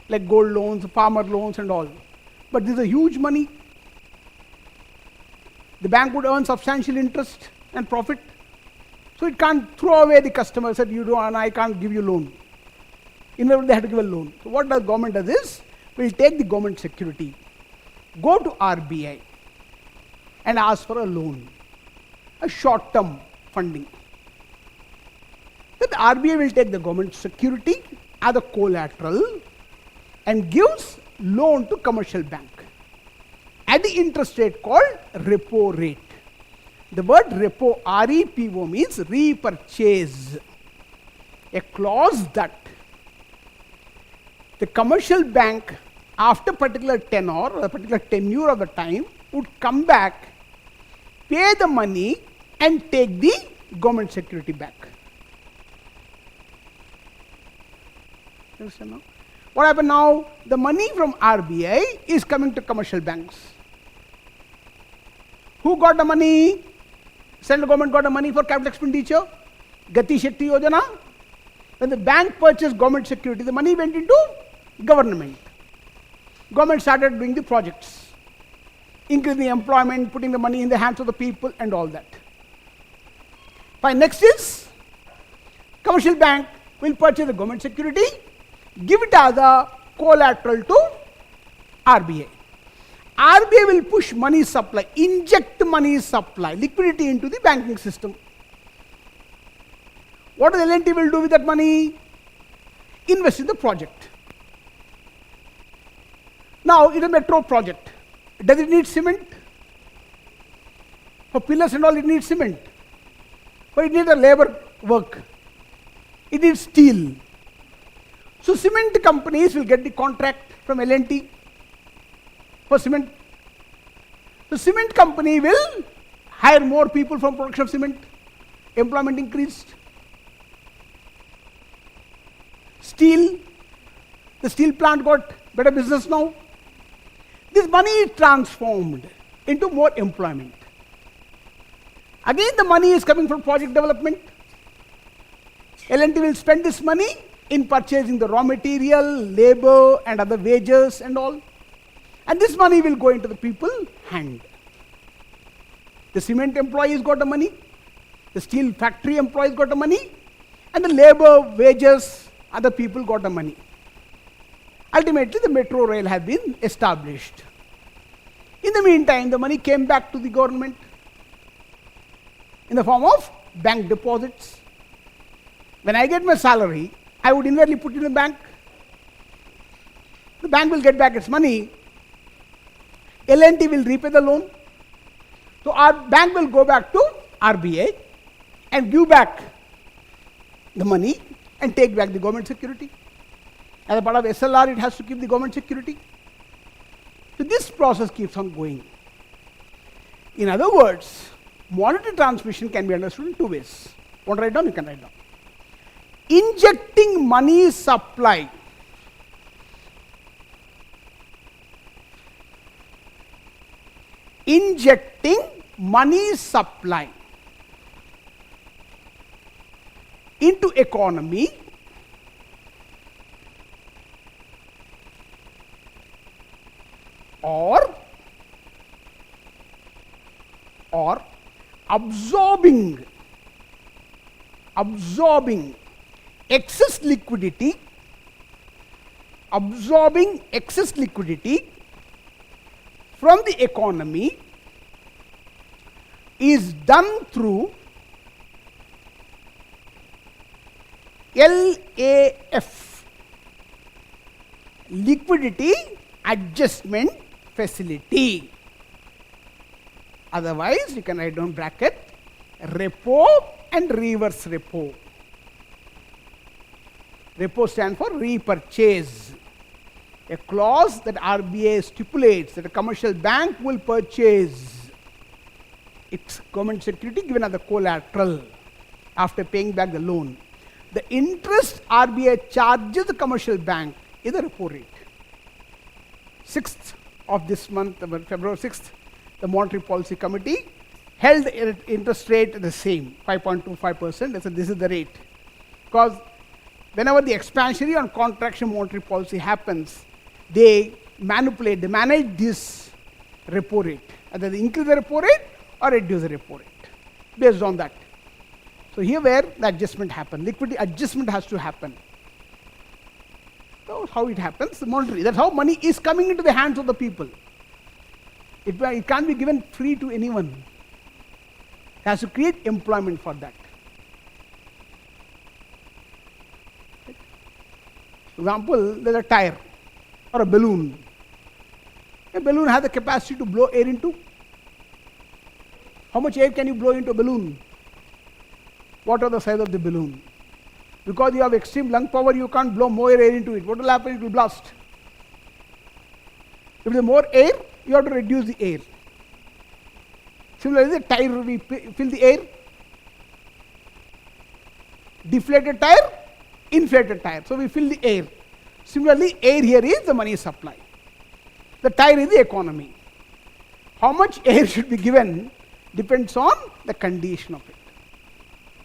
like gold loans, farmer loans and all. But this is a huge money. The bank would earn substantial interest and profit. So it can't throw away the customer, said you don't, and I can't give you loan. Invariably they have to give a loan. So what the government does is, will take the government security, go to RBI and ask for a loan, a short-term funding. Then the RBI will take the government security as a collateral and gives loan to commercial bank at the interest rate called repo rate. The word repo, R-E-P-O, means repurchase. A clause that the commercial bank, after particular tenor or a particular tenure of the time, would come back, pay the money and take the government security back. Understand now? What happened now? The money from RBI is coming to commercial banks. Who got the money? Central government got the money for capital expenditure. Gati Shakti Yojana. When the bank purchased government security, the money went into government. Government started doing the projects, increasing employment, putting the money in the hands of the people and all that. Fine. Next is, commercial bank will purchase the government security, give it as a collateral to RBI. RBI will push money supply, inject money supply, liquidity into the banking system. What does L&T will do with that money? Invest in the project. Now, it's a metro project. Does it need cement? For pillars and all, it needs cement. But it needs a labor work. It needs steel. So cement companies will get the contract from L&T for cement. The cement company will hire more people from production of cement. Employment increased. Steel, the steel plant got better business now. This money is transformed into more employment. Again, the money is coming from project development. L&T will spend this money in purchasing the raw material, labor and other wages and all. And this money will go into the people's hand. The cement employees got the money, the steel factory employees got the money, and the labor, wages, other people got the money. Ultimately, the metro rail has been established. In the meantime, the money came back to the government in the form of bank deposits. When I get my salary, I would invariably put it in the bank. The bank will get back its money. L&T will repay the loan. So our bank will go back to RBI and give back the money and take back the government security. As a part of SLR, it has to keep the government security. So this process keeps on going. In other words, monetary transmission can be understood in two ways. Want to write down? You can write down. Injecting money supply into economy or absorbing excess liquidity from the economy is done through LAF, liquidity adjustment facility. Otherwise, you can write down bracket repo and reverse repo. Repo stands for repurchase. A clause that RBI stipulates that a commercial bank will purchase its government security given as the collateral after paying back the loan. The interest RBI charges the commercial bank is the repo rate. 6th of this month, February 6th, the Monetary Policy Committee held the interest rate the same, 5.25%. They said this is the rate. Because whenever the expansionary and contraction monetary policy happens, they manage this repo rate. Either they increase the repo rate or reduce the repo rate based on that. So here where the adjustment happens, liquidity adjustment has to happen. So how it happens, the monetary, that's how money is coming into the hands of the people. It can't be given free to anyone. It has to create employment for that. For example, there's a tire or a balloon. A balloon has the capacity to blow air into. How much air can you blow into a balloon? What are the size of the balloon? Because you have extreme lung power, you can't blow more air into it. What will happen? It will blast. If there is more air, you have to reduce the air. Similarly, the tire, we fill the air. Deflated tire, inflated tire. So we fill the air. Similarly, air here is the money supply. The tire is the economy. How much air should be given depends on the condition of it.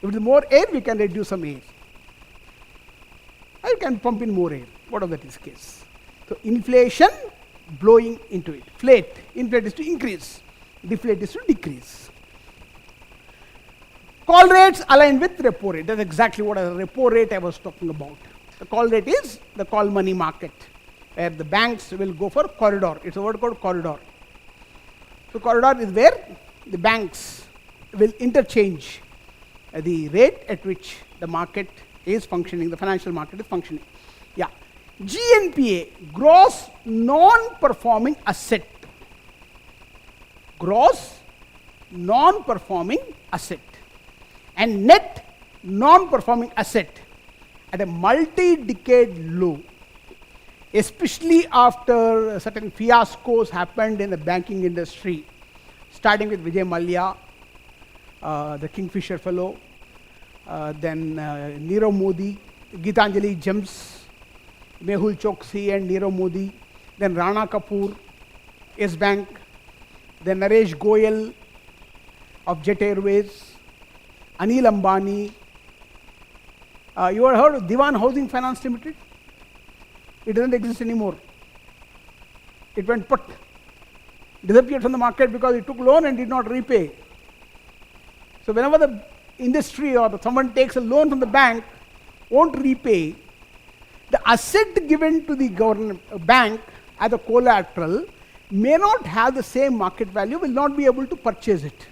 If there is more air, we can reduce some air. I can pump in more air, whatever that is the case. So inflation, blowing into it. Inflate is to increase. Deflate is to decrease. Call rates aligned with repo rate. That's exactly what a repo rate I was talking about. The call rate is the call money market, where the banks will go for corridor. It's a word called corridor. So corridor is where the banks will interchange the rate at which the market is functioning, the financial market is functioning. Yeah. GNPA, gross non-performing asset. Gross non-performing asset and net non-performing asset at a multi-decade low, especially after certain fiascos happened in the banking industry, starting with Vijay Mallya, the Kingfisher fellow, then Nirav Modi, Gitanjali Gems, Mehul Choksi and Nirav Modi, then Rana Kapoor, Yes Bank, then Naresh Goyal of Jet Airways, Anil Ambani. You have heard of Diwan Housing Finance Limited? It doesn't exist anymore. It went put, disappeared from the market because it took loan and did not repay. So whenever the industry or someone takes a loan from the bank, won't repay, the asset given to the government bank as a collateral may not have the same market value, will not be able to purchase it.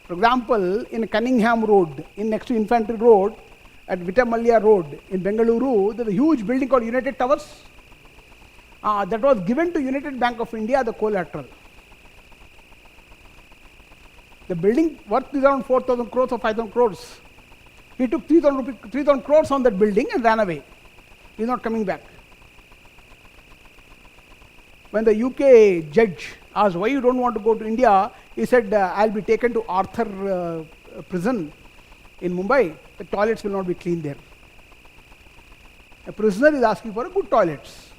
For example, in Cunningham Road, in next to Infantry Road, at Vitamalya Road in Bengaluru, there is a huge building called United Towers that was given to United Bank of India as the collateral. The building worth is around 4,000 crores or 5,000 crores. He took 3,000 crores on that building and ran away. He is not coming back. When the UK judge asked why you don't want to go to India, he said, I'll be taken to Arthur prison in Mumbai. The toilets will not be clean there. A prisoner is asking for a good toilets.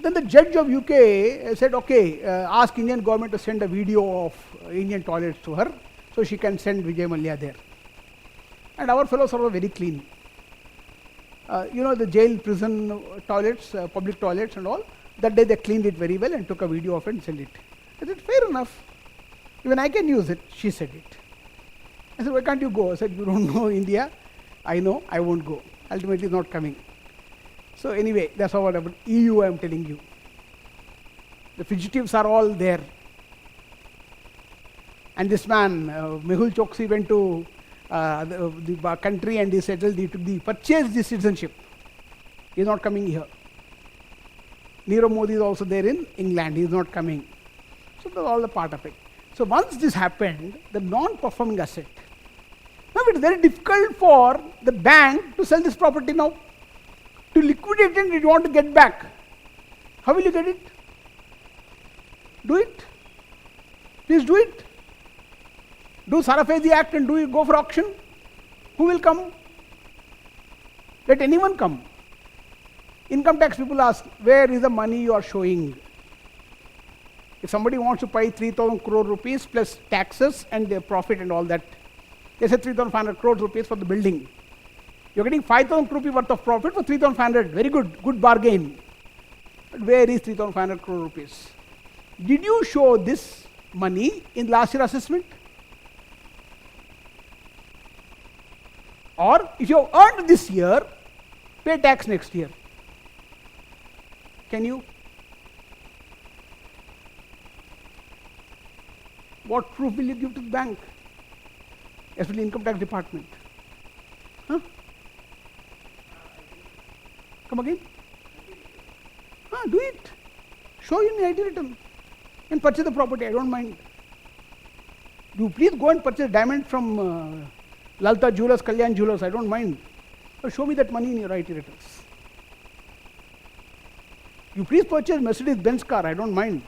Then the judge of UK said, okay, ask Indian government to send a video of Indian toilets to her, so she can send Vijay Mallya there. And our fellows are very clean. The jail, prison toilets, public toilets and all, that day they cleaned it very well and took a video of it and sent it. I said, fair enough. Even I can use it. She said it. I said, why can't you go? I said, you don't know India. I know, I won't go. Ultimately, it's not coming. So anyway, that's what happened. EU, I am telling you. The fugitives are all there. And this man, Mehul Choksi, went to the country and he settled, he purchased the citizenship. He is not coming here. Nirav Modi is also there in England. He is not coming. So that's all the part of it. So once this happened, the non-performing asset. Now it is very difficult for the bank to sell this property now. To liquidate it, you want to get back. How will you get it? Do it. Please do it. Do Sarafezi Act and go for auction. Who will come? Let anyone come. Income tax people ask, where is the money you are showing? If somebody wants to pay 3,000 crore rupees plus taxes and their profit and all that, they say 3,500 crore rupees for the building. You're getting 5,000 crore worth of profit for 3,500. Very good, good bargain. But where is 3,500 crore rupees? Did you show this money in last year assessment? Or if you have earned this year, pay tax next year. Can you? What proof will you give to the bank? Especially income tax department. Huh? Come again? Do it. Show in the ID return and purchase the property. I don't mind. You please go and purchase diamond from Lalta Jewelers, Kalyan Jewelers. I don't mind. But show me that money in your ID returns. You please purchase Mercedes Benz car. I don't mind.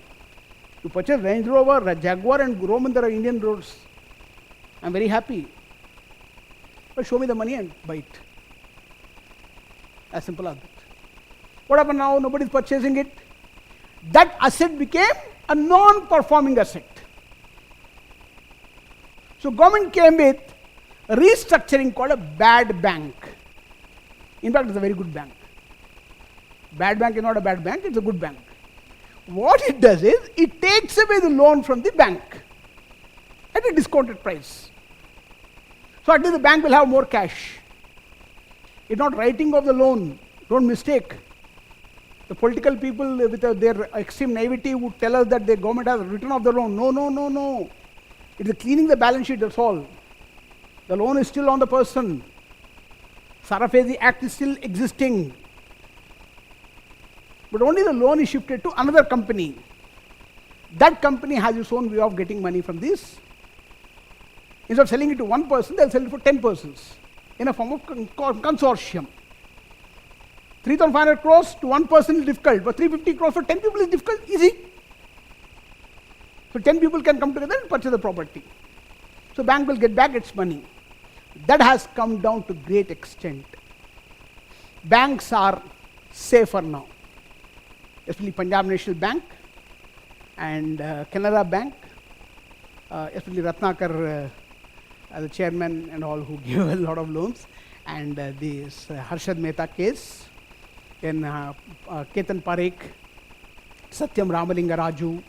You purchase Range Rover, Jaguar and roam in the Indian roads. I'm very happy. But show me the money and buy it. As simple as that. What happened now? Nobody is purchasing it. That asset became a non-performing asset. So government came with a restructuring called a bad bank. In fact, it's a very good bank. Bad bank is not a bad bank, it's a good bank. What it does is, it takes away the loan from the bank at a discounted price. So at least the bank will have more cash. It's not writing off the loan. Don't mistake. The political people with their extreme naivety would tell us that the government has written off the loan. No, no, no, no. It is cleaning the balance sheet, that's all. The loan is still on the person. Sarafezi Act is still existing. But only the loan is shifted to another company. That company has its own way of getting money from this. Instead of selling it to one person, they'll sell it for 10 persons in a form of consortium. 3,500 crores to one person is difficult, but 350 crores for 10 people is difficult, easy. So 10 people can come together and purchase the property. So bank will get back its money. That has come down to great extent. Banks are safer now, especially Punjab National Bank and Canara Bank, especially Ratnakar, the chairman and all, who give a lot of loans, and this Harshad Mehta case, then Ketan Parekh, Satyam Ramalinga Raju,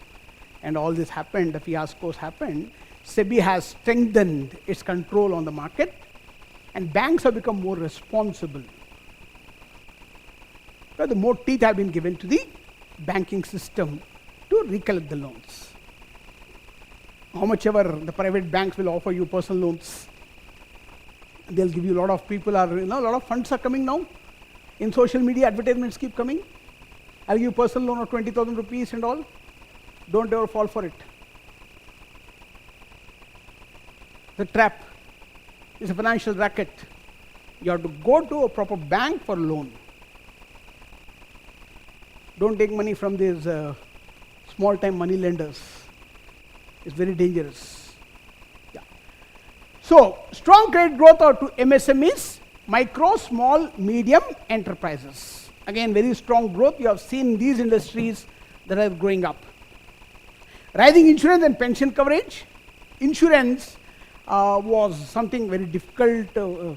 and all this happened, the fiascos happened. SEBI has strengthened its control on the market, and banks have become more responsible. The more teeth have been given to the banking system to recollect the loans. How much ever the private banks will offer you personal loans, they'll give you a lot of people are, a lot of funds are coming now. In social media, advertisements keep coming. I'll give you personal loan of 20,000 rupees and all. Don't ever fall for it. The trap is a financial racket. You have to go to a proper bank for a loan. Don't take money from these small-time money lenders. It's very dangerous. Yeah. So, strong credit growth are to MSMEs, micro, small, medium enterprises. Again, very strong growth. You have seen these industries that are growing up. Rising insurance and pension coverage. Insurance was something very difficult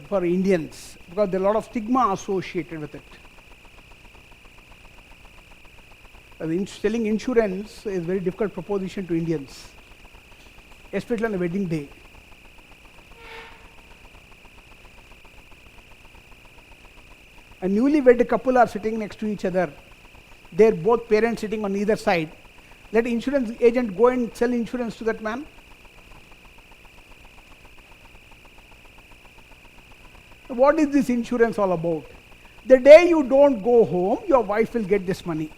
for Indians because there are a lot of stigma associated with it. Selling insurance is a very difficult proposition to Indians, especially on a wedding day. A newly wed couple are sitting next to each other. They're both parents sitting on either side. Let the insurance agent go and sell insurance to that man. What is this insurance all about? The day you don't go home, your wife will get this money.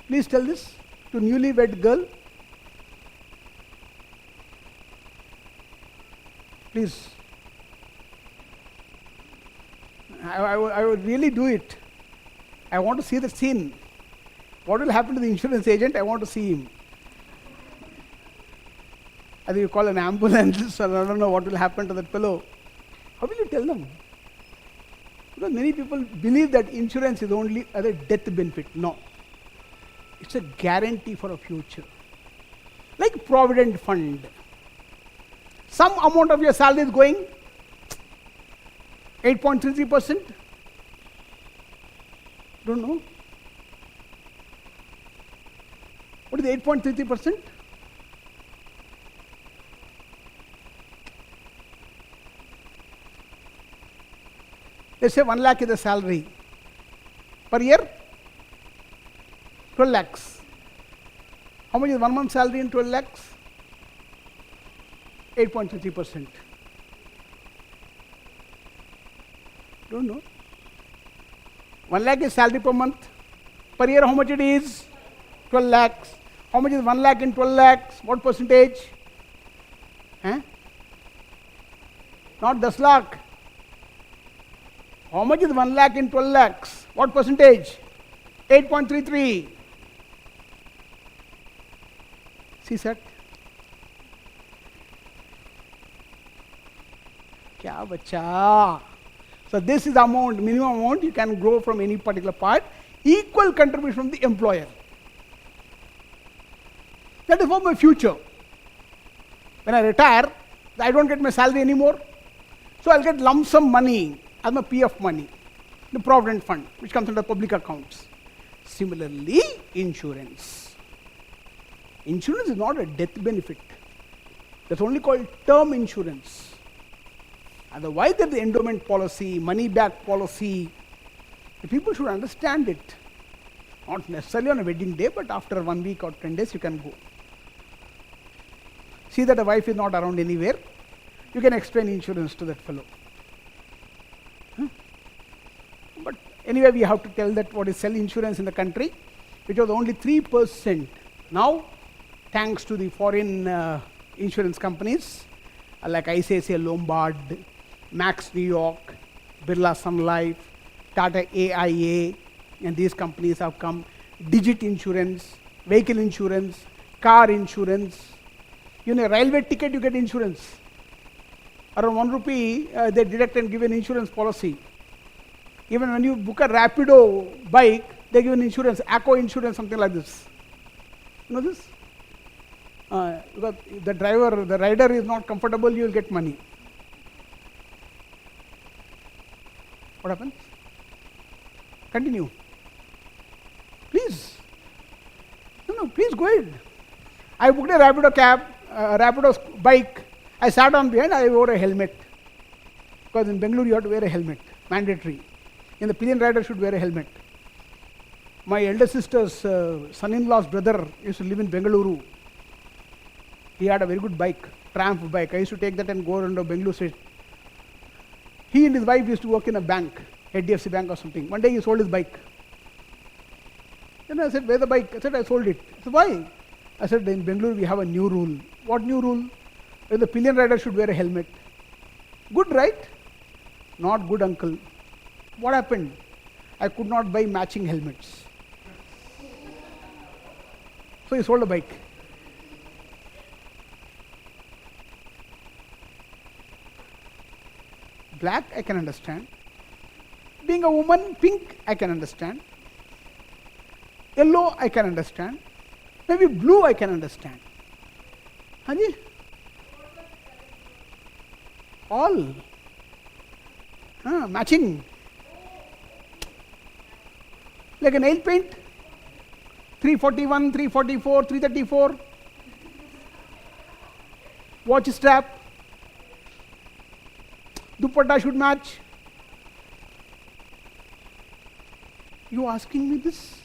Please tell this to newlywed girl. Please. I would really do it. I want to see the scene. What will happen to the insurance agent? I want to see him. I think you call an ambulance, or I don't know what will happen to that fellow. How will you tell them? Because many people believe that insurance is only as a death benefit. No. It's a guarantee for a future. Like Provident Fund. Some amount of your salary is going 8.33%. Don't know. What is 8.33%? Let's say 1 lakh is the salary. Per year? 12 lakhs. How much is 1 month salary in 12 lakhs? 8.33%. Don't know. 1 lakh is salary per month. Per year, how much it is? 12 lakhs. How much is 1 lakh in 12 lakhs? What percentage? Not 10 lakh. How much is 1 lakh in 12 lakhs? What percentage? 8.33. See that? Kya bacha? So this is the amount, minimum amount you can grow from any particular part. Equal contribution from the employer. That is for my future. When I retire, I don't get my salary anymore. So I'll get lump sum money as my PF money, the Provident Fund, which comes under public accounts. Similarly, insurance. Insurance is not a death benefit. That's only called term insurance. Otherwise, there's the endowment policy, money back policy. The people should understand it. Not necessarily on a wedding day, but after 1 week or 10 days, you can go. See that the wife is not around anywhere. You can explain insurance to that fellow. But anyway, we have to tell that what is sell insurance in the country. which was only 3%. Now, thanks to the foreign insurance companies like ICICI Lombard, Max New York, Birla Sun Life, Tata AIA, and these companies have come. Digit insurance, vehicle insurance, car insurance. You know, railway ticket you get insurance. Around 1 rupee, they deduct and give an insurance policy. Even when you book a Rapido bike, they give an insurance, ACO insurance, something like this. You know this? Because the driver, the rider is not comfortable, you will get money. What happens? Continue. Please. No, please go ahead. I booked a Rapido cab, Rapido bike. I sat on behind, I wore a helmet. Because in Bengaluru you have to wear a helmet, mandatory. And the pillion rider should wear a helmet. My elder sister's son-in-law's brother used to live in Bengaluru. He had a very good bike, Triumph bike. I used to take that and go around the Bengaluru street. He and his wife used to work in a bank, HDFC bank or something. One day he sold his bike. Then I said, where's the bike? I said, I sold it. I said, why? I said, in Bengaluru we have a new rule. What new rule? The pillion rider should wear a helmet. Good, right? Not good, uncle. What happened? I could not buy matching helmets. So he sold a bike. Black, I can understand. Being a woman, pink, I can understand. Yellow, I can understand. Maybe blue, I can understand. Hanji? All. Matching. Like a nail paint. 341, 344, 334. Watch strap. Dupatta should match. You asking me this?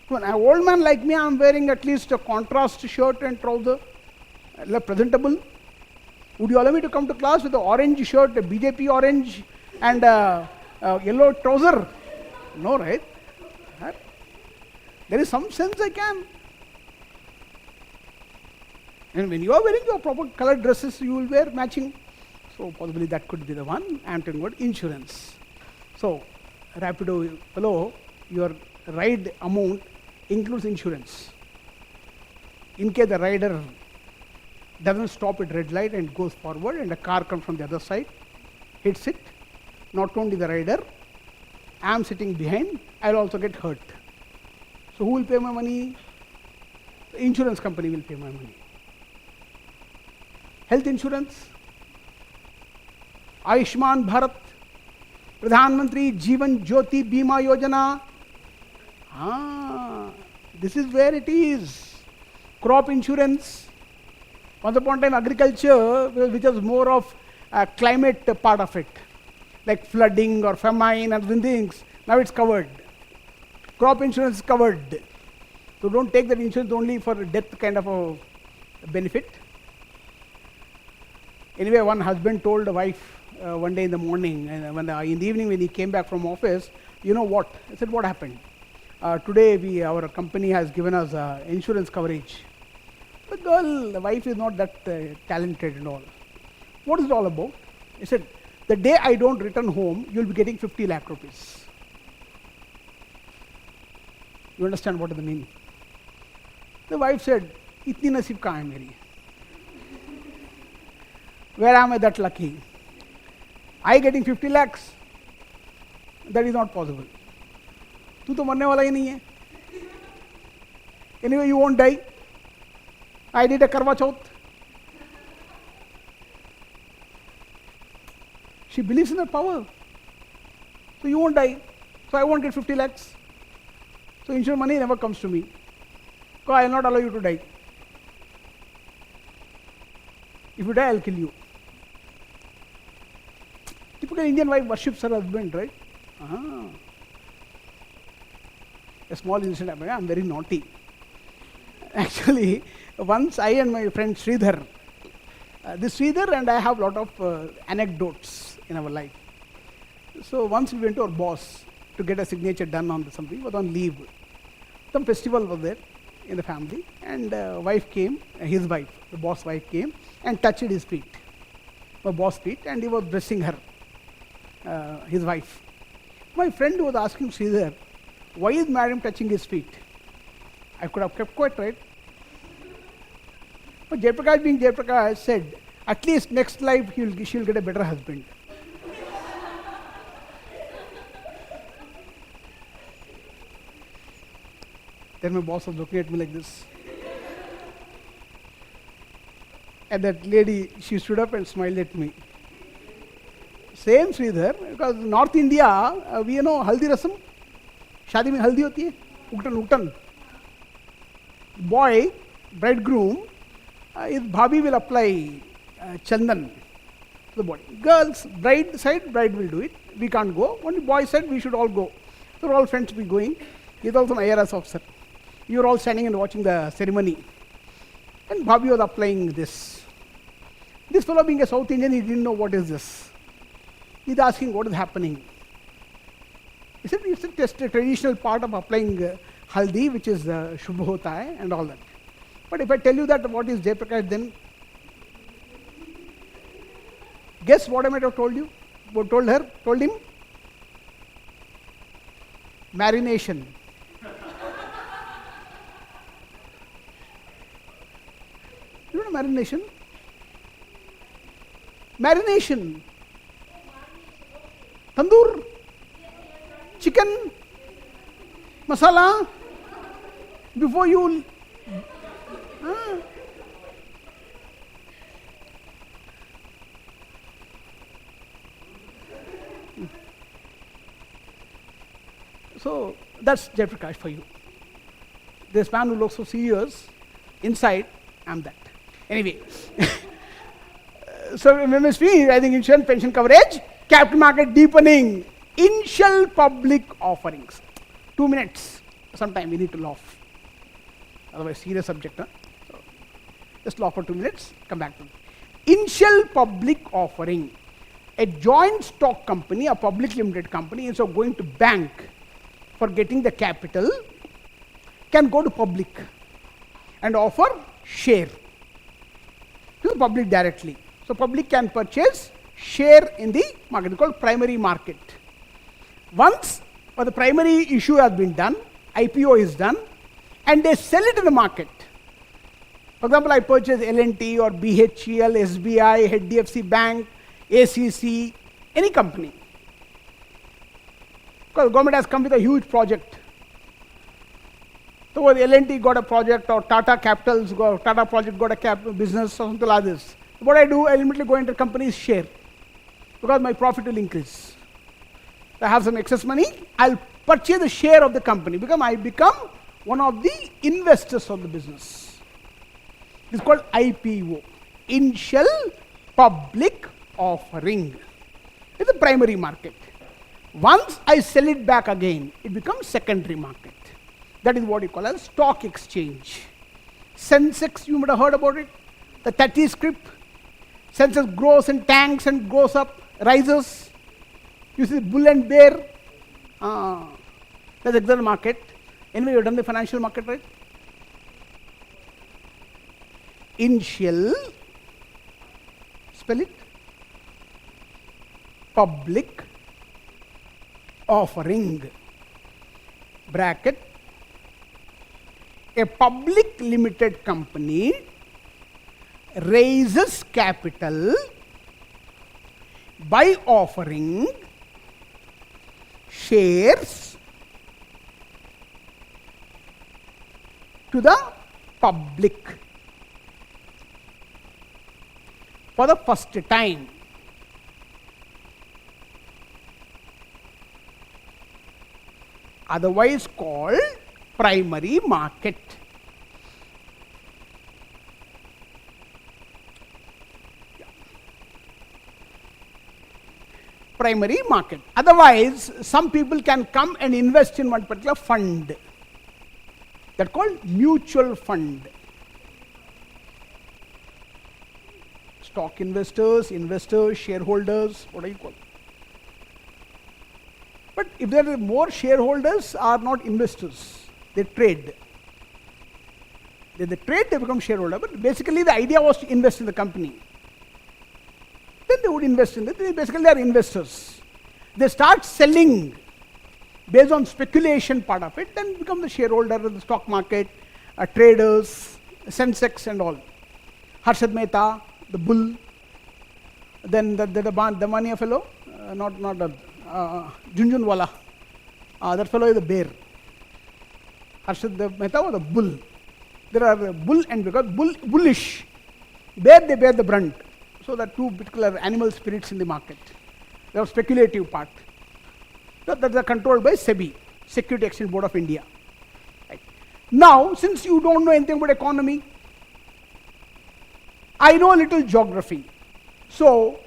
When an old man like me, I am wearing at least a contrast shirt and trouser, presentable. Would you allow me to come to class with an orange shirt, a BJP orange, and a yellow trouser? No, right? There is some sense I can. And when you are wearing your proper colored dresses, you will wear matching. So possibly that could be the one. I am talking about insurance. So Rapido below, your ride amount includes insurance. In case the rider doesn't stop at red light and goes forward and a car comes from the other side, hits it, not only the rider, I am sitting behind, I will also get hurt. So who will pay my money? The insurance company will pay my money. Health insurance, Ayushman Bharat, Pradhan Mantri Jeevan Jyoti Bima Yojana. This is where it is. Crop insurance. Once upon a time, agriculture, which was more of a climate part of it, like flooding or famine and things. Now it's covered. Crop insurance is covered. So don't take that insurance only for death kind of a benefit. Anyway, one husband told a wife one day in the morning, and in the evening when he came back from office, you know what? I said, what happened? Today our company has given us insurance coverage. The wife is not that talented and all. What is it all about? He said, the day I don't return home, you will be getting 50 lakh rupees. You understand what does it mean? The wife said, itni nasib kahan hai meri? Where am I that lucky? I getting 50 lakhs? That is not possible. तू तो मरने वाला ही नहीं है. Anyway, you won't die. I did a Karwa Chauth. She believes in her power. So you won't die. So I won't get 50 lakhs. So insurance money never comes to me. So I will not allow you to die. If you die, I will kill you. Typical Indian wife worships her husband, right? A small incident happened. I am very naughty. Actually, once I and my friend Sridhar, this Sridhar and I have a lot of anecdotes in our life. So once we went to our boss to get a signature done on something. He was on leave. Some festival was there in the family, and wife came, his wife, the boss wife came and touched his feet, the boss feet, and he was blessing her, his wife. My friend was asking Sridhar, why is madam touching his feet? I could have kept quiet, right? But Jaiprakash, being Jaiprakash, said, at least next life she'll get a better husband. Then my boss was looking at me like this. And that lady, she stood up and smiled at me. Same Sridhar, because North India, we know haldi rasam. Shadi mein haldi hoti hai, uktan. Boy, bridegroom, his bhabhi will apply chandan to the body. Girls, bride side, bride will do it. We can't go. Only boy said we should all go. So all friends will be going. He is also an IRS officer. You are all standing and watching the ceremony. And bhabhi was applying this. This fellow, being a South Indian, he didn't know what is this. He is asking what is happening. He said it's just a traditional part of applying haldi, which is shubh hota hai and all that. But if I tell you that what is Jaiprakash, then guess what I might have told you? What told her? Told him? Marination. You know marination? Marination. Tandoor. Chicken. Masala. Before you... So that's Jaiprakash for you. This man who looks so serious, inside, I'm that. Anyway, so MSP, I think insurance pension coverage, capital market deepening, initial public offerings. 2 minutes, sometime we need to laugh. Otherwise, serious subject. Huh? So, just laugh for 2 minutes, come back to it. Initial public offering. A joint stock company, a public limited company, instead of going to bank for getting the capital, can go to public and offer share to the public directly. So public can purchase share in the market. It's called primary market. Once the primary issue has been done, IPO is done, and they sell it in the market. For example, I purchase L&T or BHEL, SBI, HDFC Bank, ACC, any company. Because the government has come with a huge project. So L&T got a project, or Tata Capitals, Tata Project got a business, or something like this. What I do, I immediately go into company's share, because my profit will increase. I have some excess money, I'll purchase the share of the company, because I become one of the investors of the business. It's called IPO, initial public offering. It's a primary market. Once I sell it back again, it becomes secondary market. That is what you call as stock exchange. Sensex, you might have heard about it. The 30 script. Sensex grows and tanks and goes up, rises. You see bull and bear. That's external market. Anyway, you've done the financial market, right? Initial, spell it, public offering, bracket, a public limited company raises capital by offering shares to the public for the first time. Otherwise called primary market. Primary market. Otherwise, some people can come and invest in one particular fund. That's called mutual fund. Stock investors, shareholders, what do you call? But if there are more shareholders are not investors, they trade. They trade, they become shareholder. But basically the idea was to invest in the company. Then they would invest in it. Basically they are investors. They start selling based on speculation part of it, then become the shareholder of the stock market, traders, Sensex and all. Harshad Mehta, the bull, then the money fellow, not Junjunwala, that fellow is the bear. Harshad Mehta was the bull. There are bull and because bullish, bear they bear the brunt. So there are two particular animal spirits in the market. They have speculative part. That are controlled by SEBI, Security Exchange Board of India. Right. Now, since you don't know anything about economy, I know a little geography. So,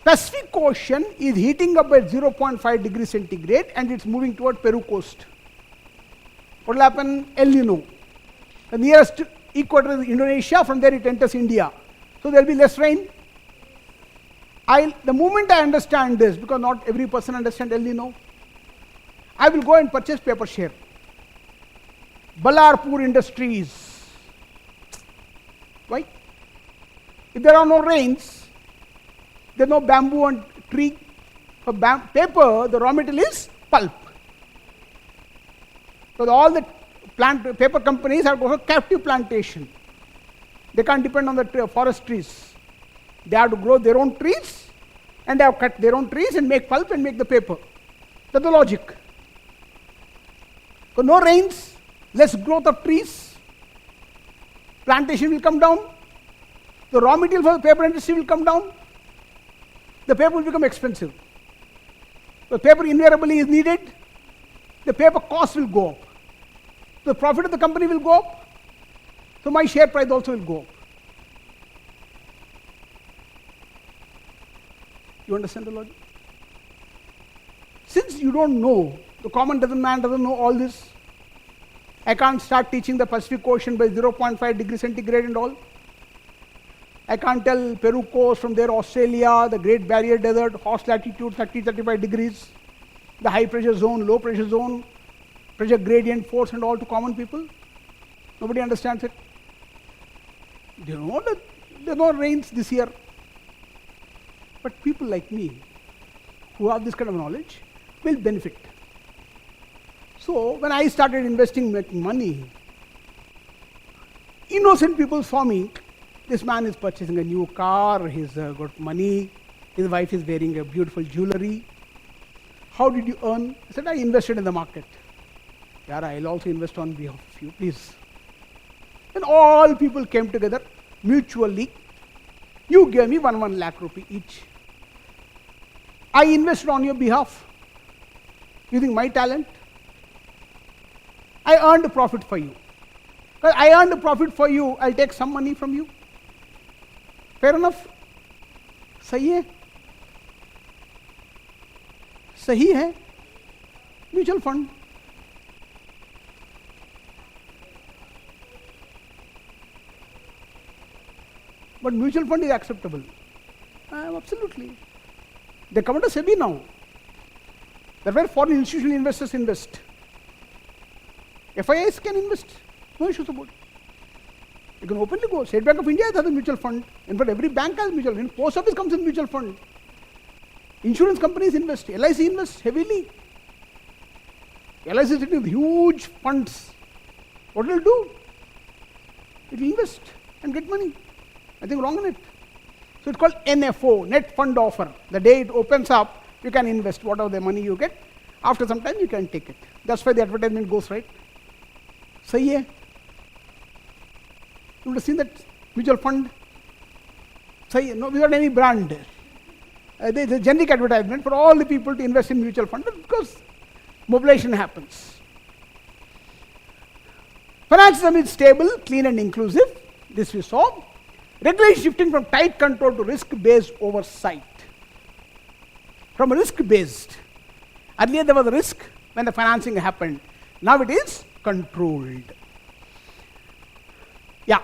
Pacific Ocean is heating up by 0.5 degrees centigrade and it's moving toward Peru coast. What will happen? El Nino. The nearest equator is Indonesia, from there it enters India. So, there will be less rain. The moment I understand this, because not every person understands El Nino, I will go and purchase paper share. Ballarpur Industries. Why? If there are no rains, there is no bamboo and tree. For paper, the raw material is pulp. So all the paper companies have got a captive plantation. They can't depend on the forest trees. They have to grow their own trees and they have cut their own trees and make pulp and make the paper. That's the logic. So no rains, less growth of trees, plantation will come down, the raw material for the paper industry will come down, the paper will become expensive. The paper invariably is needed, the paper cost will go up, the profit of the company will go up, so my share price also will go up. You understand the logic? Since you don't know, the common man doesn't know all this. I can't start teaching the Pacific Ocean by 0.5 degrees centigrade and all. I can't tell Peru coast from there, Australia, the Great Barrier Desert, horse latitude 30-35 degrees, the high pressure zone, low pressure zone, pressure gradient, force and all to common people. Nobody understands it. You know that there are no rains this year. But people like me, who have this kind of knowledge, will benefit. So when I started investing, making money, innocent people saw me. This man is purchasing a new car, he's got money, his wife is wearing a beautiful jewelry. How did you earn? I said, I invested in the market. Yeah, I'll also invest on behalf of you, please. And all people came together mutually. You gave me 1 lakh rupee each. I invested on your behalf using my talent. I earned a profit for you. Because I earned a profit for you, I'll take some money from you. Fair enough? सही है? सही है? Mutual fund. But mutual fund is acceptable. Absolutely. They come under SEBI now. That's where foreign institutional investors invest. FIIs can invest. No issues about it. You can openly go. State Bank of India has a mutual fund. In fact, every bank has mutual fund. Post office comes in mutual fund. Insurance companies invest. LIC invests heavily. LIC is sitting with huge funds. What will it do? It will invest and get money. Nothing wrong in it. So it's called NFO, Net Fund Offer. The day it opens up, you can invest whatever the money you get. After some time, you can take it. That's why the advertisement goes, right? सही है? You would have seen that mutual fund. सही है? No, without any brand. There's a generic advertisement for all the people to invest in mutual fund because mobilization happens. Finance system is stable, clean and inclusive. This we saw. Regulation shifting from tight control to risk-based oversight. From risk-based. Earlier there was a risk when the financing happened. Now it is controlled. Yeah.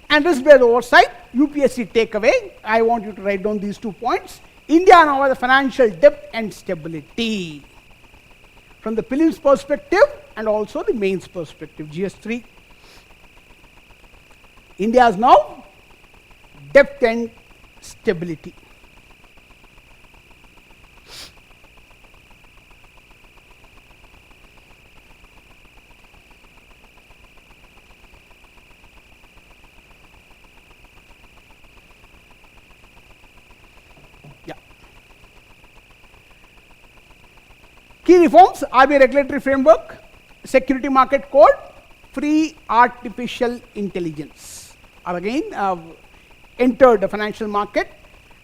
And risk-based oversight, UPSC takeaway. I want you to write down these 2 points. India now has a financial depth and stability. from the prelims perspective and also the mains perspective, GS3. India has now depth and stability. Key reforms: RBI regulatory framework, security market code, free artificial intelligence are again entered the financial market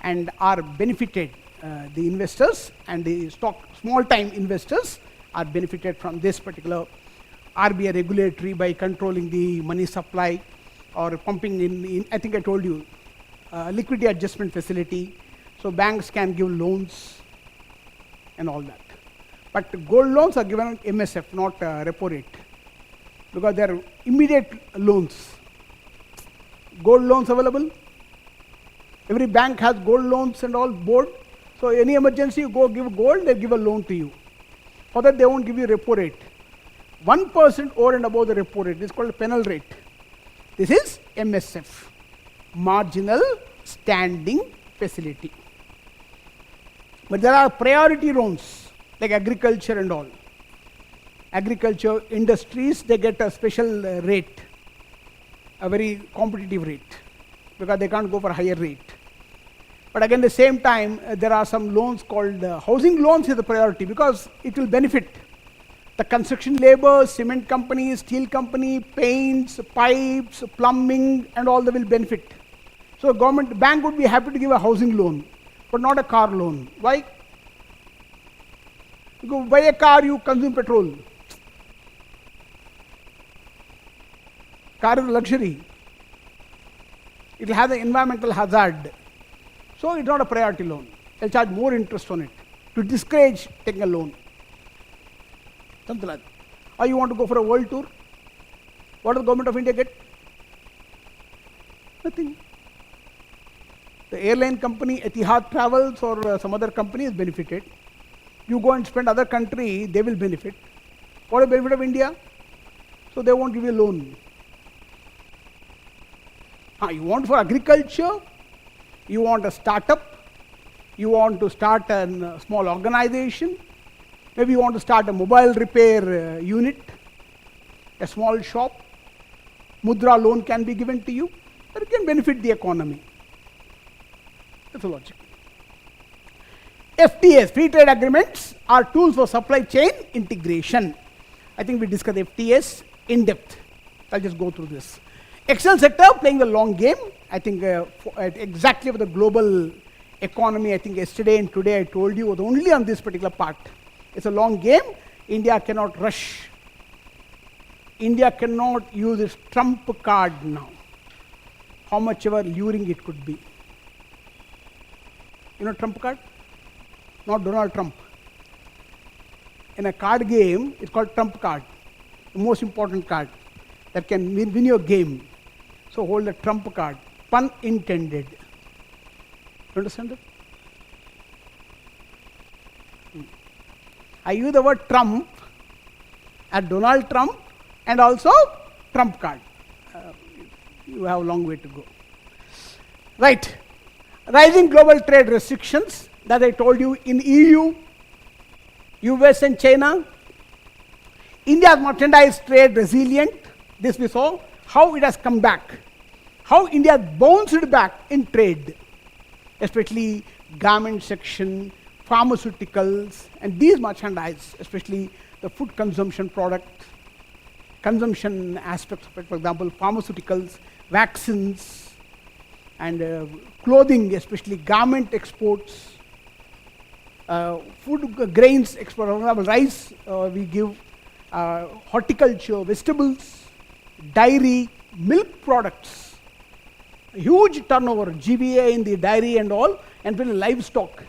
and are benefited. The investors and the small time investors are benefited from this particular RBI regulatory by controlling the money supply or pumping in I think I told you, liquidity adjustment facility. So banks can give loans and all that. But gold loans are given on MSF, not repo rate, because they are immediate loans. Gold loans available. Every bank has gold loans and all board. So any emergency, you go give gold, they give a loan to you. For that, they won't give you repo rate. 1% over and above the repo rate. This is called penal rate. This is MSF, marginal standing facility. But there are priority loans, like agriculture and all. Agriculture industries, they get a special rate, a very competitive rate, because they can't go for a higher rate. But again, at the same time, there are some loans called housing loans is the priority, because it will benefit the construction labor, cement company, steel company, paints, pipes, plumbing, and all they will benefit. So government bank would be happy to give a housing loan, but not a car loan. Why? You go buy a car, you consume petrol. Car is a luxury. It will have the environmental hazard. So it's not a priority loan. They'll charge more interest on it to discourage taking a loan. Something like that. Or you want to go for a world tour? What does the government of India get? Nothing. The airline company, Etihad Travels or some other company is benefited. You go and spend other country, they will benefit. What is the benefit of India? So they won't give you a loan. You want for agriculture, you want a startup, you want to start a small organization, maybe you want to start a mobile repair unit, a small shop, mudra loan can be given to you, that can benefit the economy. That's the logic. FTAs, free trade agreements, are tools for supply chain integration. I think we discussed FTAs in depth. I'll just go through this. External sector playing the long game. I think exactly for the global economy, I think yesterday and today I told you was only on this particular part. It's a long game. India cannot rush. India cannot use its trump card now, how much ever luring it could be. You know trump card? Not Donald Trump. In a card game, it's called trump card, the most important card that can win your game. So hold the trump card, pun intended. You understand that? I use the word Trump at Donald Trump and also trump card. You have a long way to go. Right. Rising global trade restrictions that I told you in EU, US and China. India's merchandise trade resilient. This we saw how it has come back. How India bounced back in trade, especially garment section, pharmaceuticals, and these merchandise, especially the food consumption product, consumption aspects of it, for example, pharmaceuticals, vaccines, and clothing, especially garment exports, food grains export, for example, rice, we give horticulture, vegetables, dairy, milk products, huge turnover, GVA in the dairy and all, and really livestock.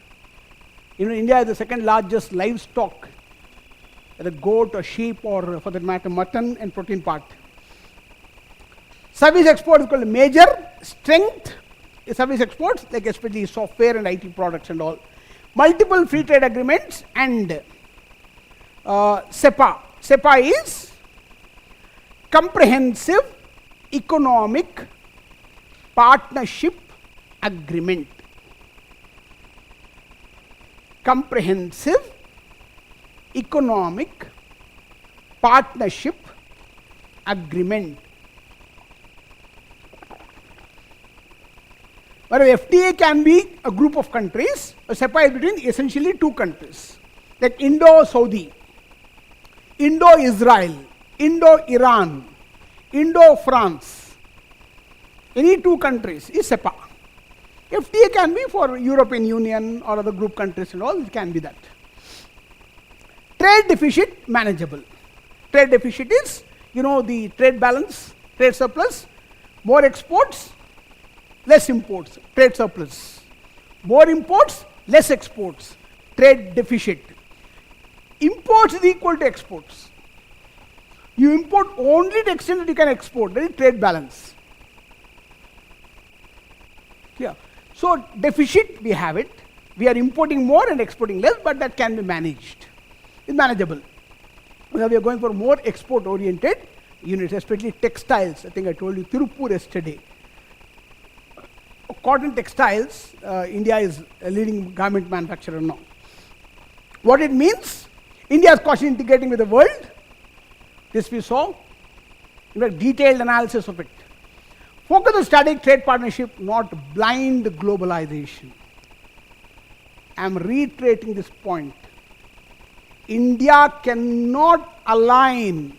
You know, India is the second largest livestock, whether goat or sheep or for that matter mutton and protein part. Service export is called major strength. Service exports, like especially software and IT products and all. Multiple free trade agreements and SEPA. SEPA is Comprehensive Economic Partnership Agreement. Comprehensive Economic Partnership Agreement. But FTA can be a group of countries. A SEPA is between essentially two countries, like Indo-Saudi, Indo-Israel, Indo-Iran, Indo-France. Any two countries is SEPA. FTA can be for European Union or other group countries and all, it can be that. Trade deficit manageable. Trade deficit is, the trade balance, trade surplus, more exports, less imports, trade surplus. More imports, less exports, trade deficit. Imports is equal to exports. You import only to the extent that you can export, that is trade balance. Clear? So deficit, we have it. We are importing more and exporting less, but that can be managed. It's manageable. Now we are going for more export-oriented units, especially textiles. I think I told you Tirupur yesterday. Cotton textiles, India is a leading garment manufacturer now. What it means? India is cautiously integrating with the world. This we saw. In fact, detailed analysis of it. Focus on strategic trade partnership, not blind globalization. I am reiterating this point. India cannot align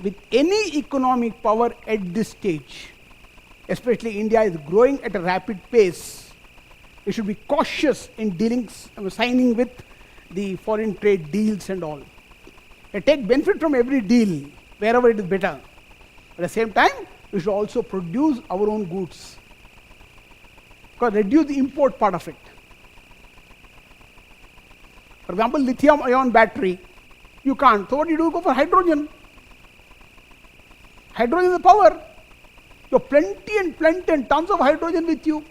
with any economic power at this stage. Especially India is growing at a rapid pace. We should be cautious in signing with the foreign trade deals and all. We take benefit from every deal, wherever it is better. At the same time, we should also produce our own goods. Because reduce the import part of it. For example, lithium-ion battery, you can't. So what do you do? Go for hydrogen. Hydrogen is the power. You have plenty and tons of hydrogen with you.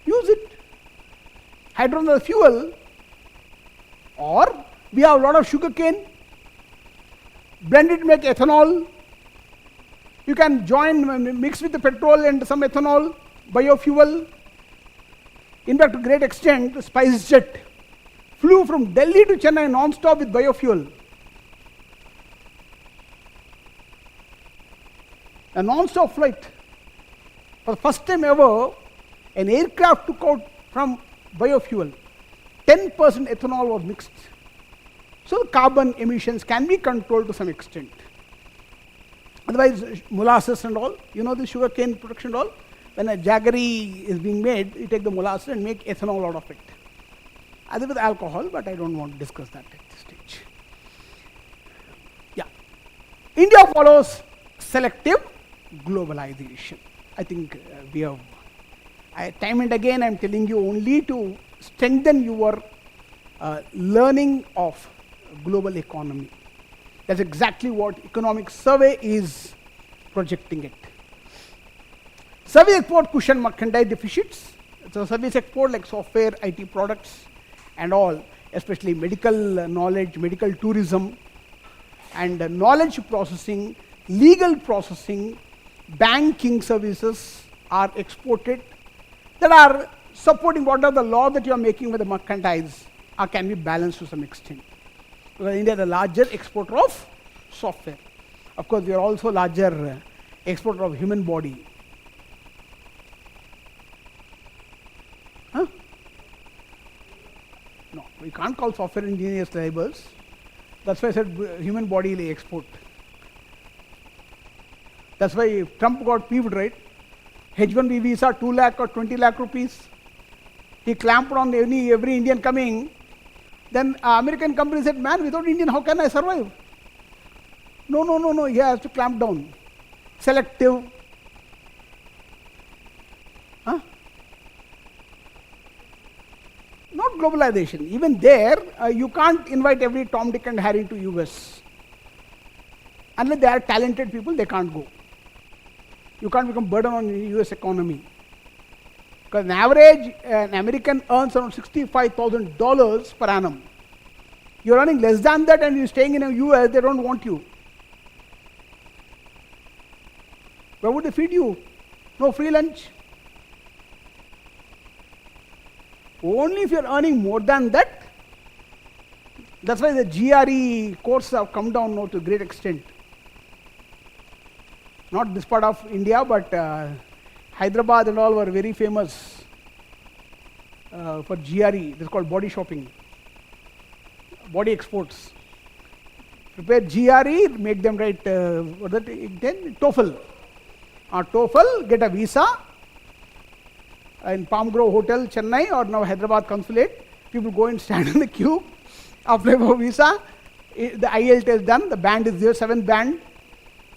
Use it. Hydrogen is fuel. Or we have a lot of sugarcane. Blend it, make ethanol. You can mix with the petrol and some ethanol, biofuel. In fact, to a great extent, SpiceJet flew from Delhi to Chennai non-stop with biofuel. A non-stop flight. For the first time ever, an aircraft took out from biofuel. 10% ethanol was mixed. So the carbon emissions can be controlled to some extent. Otherwise, molasses and all, the sugarcane production and all, when a jaggery is being made, you take the molasses and make ethanol out of it. Other with alcohol, but I don't want to discuss that at this stage. Yeah. India follows selective globalization. I think we have, time and again I am telling you only to strengthen your learning of global economy. That's exactly what economic survey is projecting it. Service export cushion merchandise deficits. So service export like software, IT products and all, especially medical knowledge, medical tourism and knowledge processing, legal processing, banking services are exported that are supporting what are the law that you are making with the merchandise can be balanced to some extent. Because India is the larger exporter of software. Of course, we are also larger exporter of human body. Huh? No, we can't call software engineers laborers. That's why I said human body they export. That's why Trump got peeved, right? H1B visa 2 lakh or 20 lakh rupees. He clamped on every Indian coming. Then American company said, man, without Indian, how can I survive? No, he has to clamp down. Selective. Huh? Not globalization. Even there, you can't invite every Tom, Dick and Harry to US. Unless they are talented people, they can't go. You can't become burden on the US economy. Because on average, an American earns around $65,000 per annum. You're earning less than that and you're staying in a US, they don't want you. Where would they feed you? No free lunch. Only if you're earning more than that. That's why the GRE courses have come down now to a great extent. Not this part of India, but Hyderabad and all were very famous for GRE. This is called body shopping, body exports. Prepare GRE, make them write then TOEFL. TOEFL, get a visa in Palm Grove Hotel, Chennai, or now Hyderabad Consulate. People go and stand in the queue, apply for visa. The IELTS is done. The band is there, 7th band.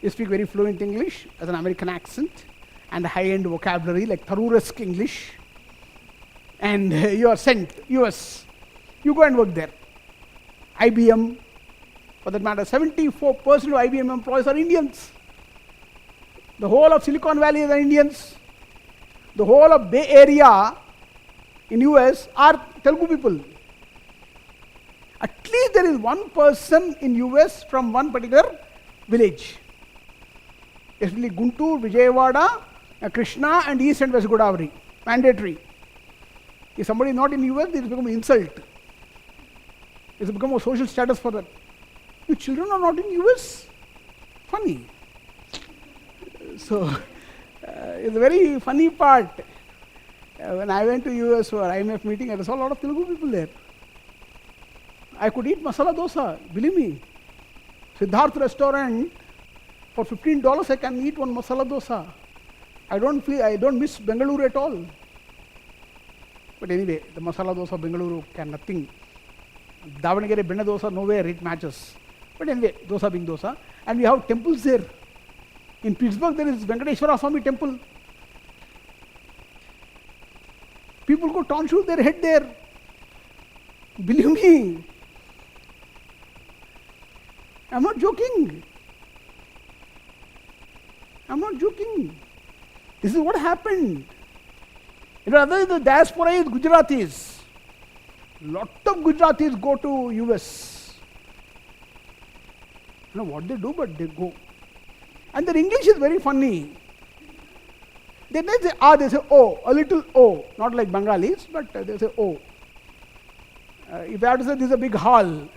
You speak very fluent English as an American accent and high-end vocabulary like Tharuresque English. And you are sent US. You go and work there. IBM, for that matter, 74% of IBM employees are Indians. The whole of Silicon Valley are Indians. The whole of Bay Area in US are Telugu people. At least there is one person in US from one particular village. Especially Guntur, Vijayawada, Krishna and East and West Godavari. Mandatory. If somebody is not in US, it has become an insult. It has become a social status for that. Your children are not in US? Funny. So, it's a very funny part. When I went to US for IMF meeting, I saw a lot of Telugu people there. I could eat masala dosa, believe me. Siddharth restaurant, for $15 I can eat one masala dosa. I don't miss Bengaluru at all. But anyway, the masala dosa Bengaluru can nothing. Davanagere Benda dosa, nowhere it matches. But anyway, dosa being dosa. And we have temples there. In Pittsburgh, there is Venkateshwara Swami temple. People go tonsure their head there. Believe me. I'm not joking. I'm not joking. This is what happened. You know, other than the diaspora is Gujaratis. Lot of Gujaratis go to US. I don't know what they do, but they go. And their English is very funny. They say they say O, a little O, not like Bengalis, but they say O. If I have to say this is a big hall,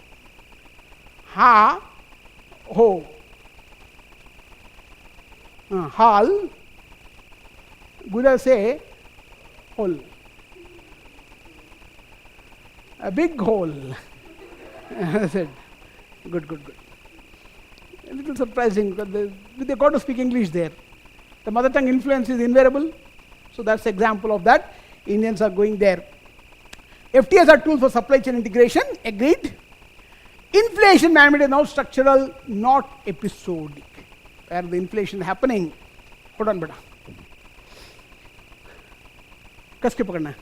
ha, ho. Hall, Buddha say hole. A big hole. I said, good. A little surprising because they got to speak English there. The mother tongue influence is invariable. So that's an example of that. Indians are going there. FTAs are tools for supply chain integration. Agreed. Inflation management is now structural, not episodic. Where the inflation is happening. Hold on, beta. कस के पकड़ना है?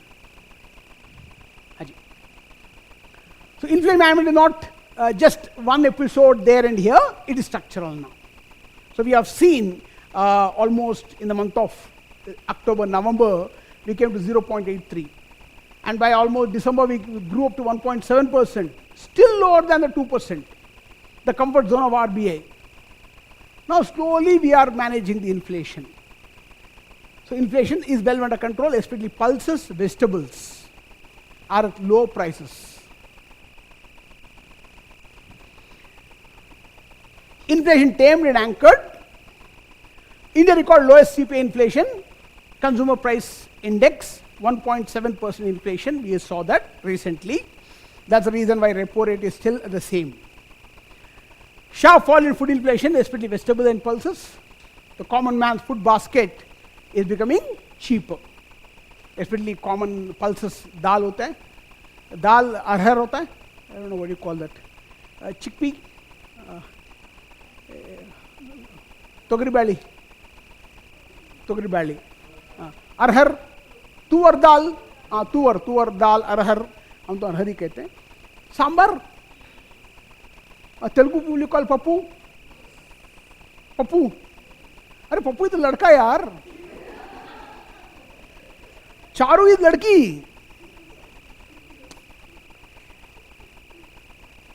हाँ जी. So inflation management is not just one episode there and here, it is structural now. So we have seen almost in the month of October, November, we came to 0.83. And by almost December, we grew up to 1.7%, still lower than the 2%, the comfort zone of RBI. Now slowly we are managing the inflation. So inflation is well under control, especially pulses, vegetables are at low prices. Inflation tamed and anchored. India recorded lowest CPI inflation, consumer price index, 1.7% inflation. We saw that recently. That's the reason why repo rate is still the same. Sharp fall in food inflation, especially vegetables and pulses. The common man's food basket is becoming cheaper. Especially common pulses, dal hota hai. Dal arhar hota hai. I don't know what you call that. Chickpea. Togri bali. Arhar. Tuvar dal. Tuvar dal arhar. हम तो अरहर ही कहते हैं. Sambar. Telugu people call Pappu. अरे पप्पू ही तो लड़का यार. Charu is लड़की.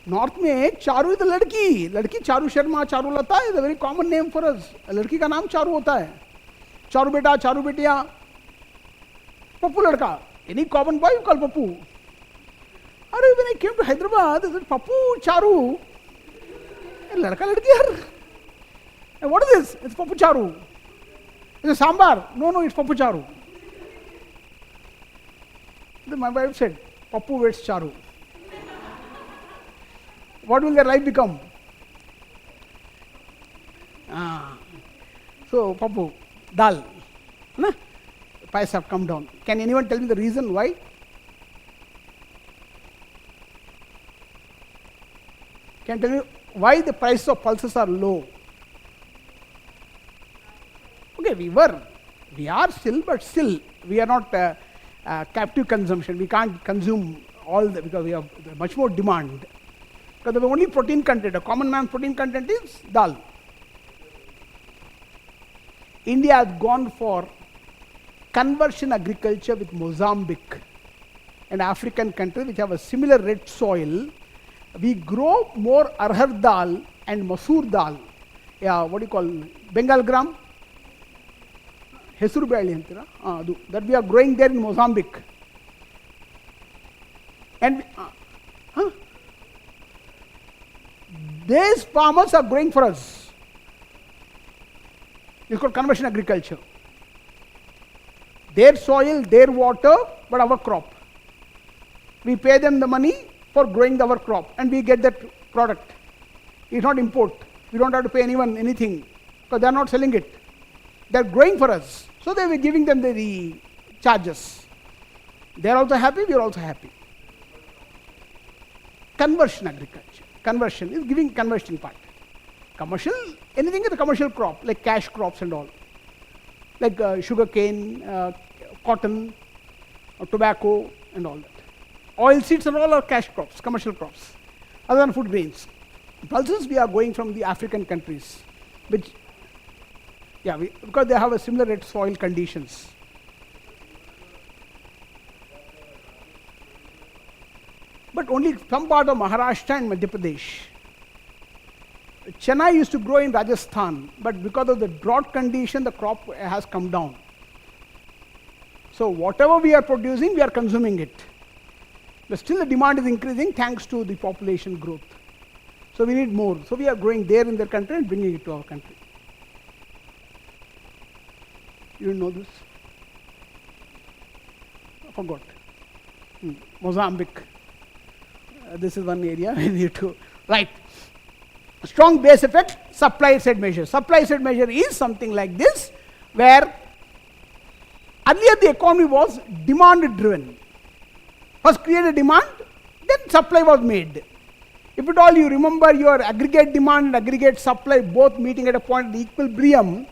North में चारू इज लड़की, लड़की Charu Sharma, Charulata is a very common name for us. लड़की का नाम चारू होता है. चारू बेटा, चारू बेटिया, पप्पू लड़का. Any common boy you call Pappu. अरे when I came to Hyderabad, pappu charu, लड़का लड़की यार. What is this? It's pappu charu. It's sambar. No, it's pappu charu. My wife said, Pappu waits Charu. What will their life become? So, Pappu, dal. Price have come down. Can anyone tell me the reason why? Can you tell me why the price of pulses are low? Okay, we are still, but still, we are not captive consumption. We can't consume all because we have much more demand. Because the only protein content, a common man's protein content is dal. India has gone for conversion agriculture with Mozambique, an African country which have a similar red soil. We grow more arhar dal and masoor dal. Yeah, what do you call Bengal gram? Hesuru beli antira. That we are growing there in Mozambique. And these farmers are growing for us. It's called conversion agriculture. Their soil, their water, but our crop. We pay them the money for growing our crop and we get that product. It's not import. We don't have to pay anyone anything because they are not selling it. They are growing for us. So they were giving them the charges. They are also happy, we are also happy. Conversion agriculture. Conversion is giving conversion part. Commercial, anything is a commercial crop, like cash crops and all. Like sugar cane, cotton, or tobacco and all that. Oil seeds and all are cash crops, commercial crops, other than food grains. Pulses we are going from the African countries, which, because they have a similar red soil conditions. But only some part of Maharashtra and Madhya Pradesh. Chana used to grow in Rajasthan, but because of the drought condition, the crop has come down. So whatever we are producing, we are consuming it. But still the demand is increasing thanks to the population growth. So we need more. So we are growing there in their country and bringing it to our country. You didn't know this? I forgot. Mozambique. This is one area we need to. Right. Strong base effect, supply side measure. Supply side measure is something like this, where earlier the economy was demand driven. First created demand, then supply was made. If at all you remember your aggregate demand and aggregate supply both meeting at a point of equilibrium,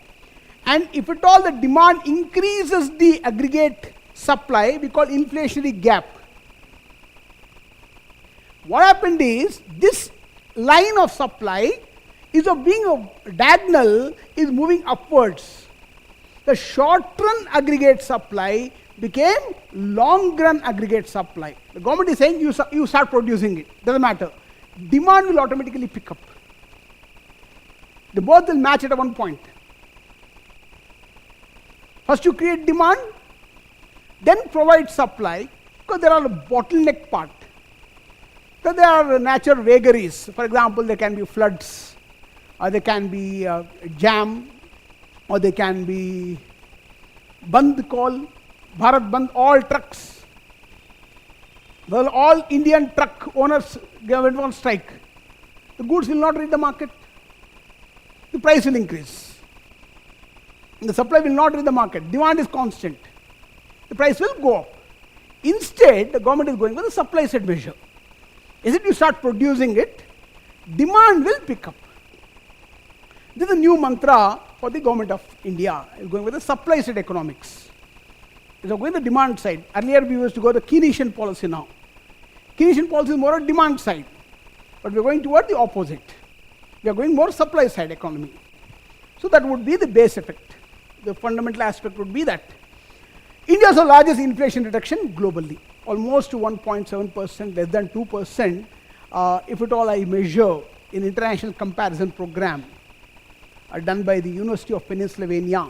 and if at all the demand increases the aggregate supply, we call inflationary gap. What happened is, this line of supply is of being a diagonal is moving upwards. The short run aggregate supply became long run aggregate supply. The government is saying you start producing it, doesn't matter. Demand will automatically pick up. The both will match at one point. First you create demand, then provide supply, because there are a bottleneck part. So there are natural vagaries. For example, there can be floods, or there can be jam, or there can be Bandh call, Bharat Bandh, all trucks. Well, all Indian truck owners went on strike. The goods will not reach the market. The price will increase. The supply will not reach the market. Demand is constant. The price will go up. Instead, the government is going for the supply side measure. Is it you start producing it, demand will pick up. This is a new mantra for the government of India. It's going with the supply side economics. It's going the demand side. Earlier we used to go the Keynesian policy now. Keynesian policy is more on demand side. But we're going toward the opposite. We are going more supply side economy. So that would be the base effect. The fundamental aspect would be that. India is the largest inflation reduction globally. Almost to 1.7%, less than 2%. if at all I measure in international comparison program done by the University of Pennsylvania.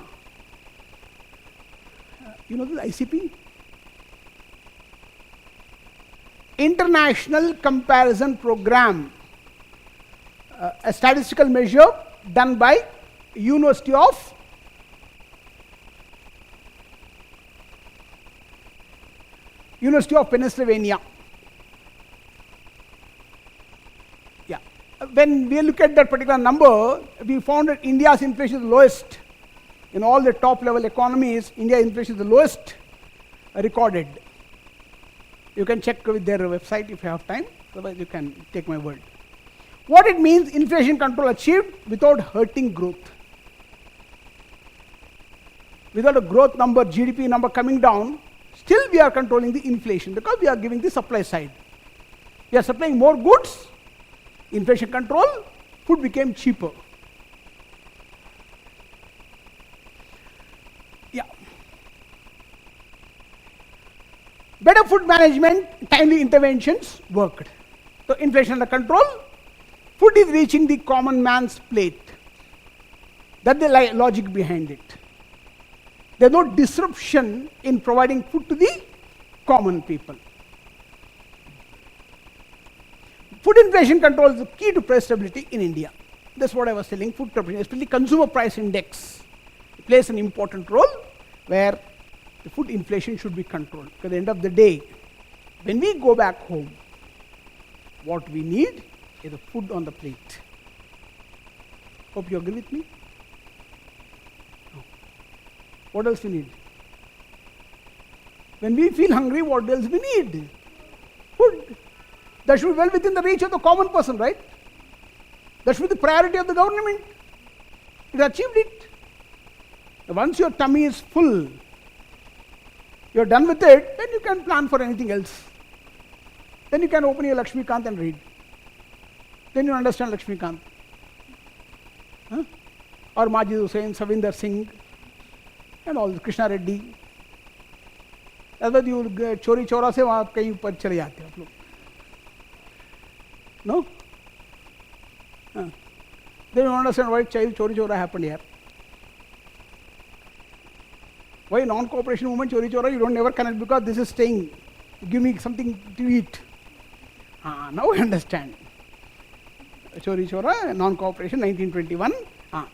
You know the ICP? International Comparison Program, a statistical measure done by University of Pennsylvania. Yeah. When we look at that particular number, we found that India's inflation is the lowest. In all the top level economies, India's inflation is the lowest recorded. You can check with their website if you have time, otherwise you can take my word. What it means, inflation control achieved without hurting growth. Without a growth number, GDP number coming down, still we are controlling the inflation because we are giving the supply side. We are supplying more goods, inflation control, food became cheaper. Yeah. Better food management, timely interventions worked. So inflation under control, food is reaching the common man's plate. That's the logic behind it. There's no disruption in providing food to the common people. Food inflation control is the key to price stability in India. That's what I was telling, food stability, especially consumer price index plays an important role where the food inflation should be controlled. Because at the end of the day, when we go back home, what we need is a food on the plate. Hope you agree with me? No. What else we need? When we feel hungry, what else we need? Food. That should be well within the reach of the common person, right? That should be the priority of the government. It achieved it. Once your tummy is full, you're done with it, then you can plan for anything else. Then you can open your Lakshmikant and read. Then you understand Lakshmikant. Huh? Or Majid Hussain, Savinder Singh, and all Krishna Reddy. That's why you chori chora se वहाँ कहीं पर चले जाते हैं आप लोग. No? They don't understand why chori chora happened here. Why non-cooperation movement chori chora you don't never connect because this is staying. Give me something to eat. Now I understand. Chori chora, non-cooperation, 1921.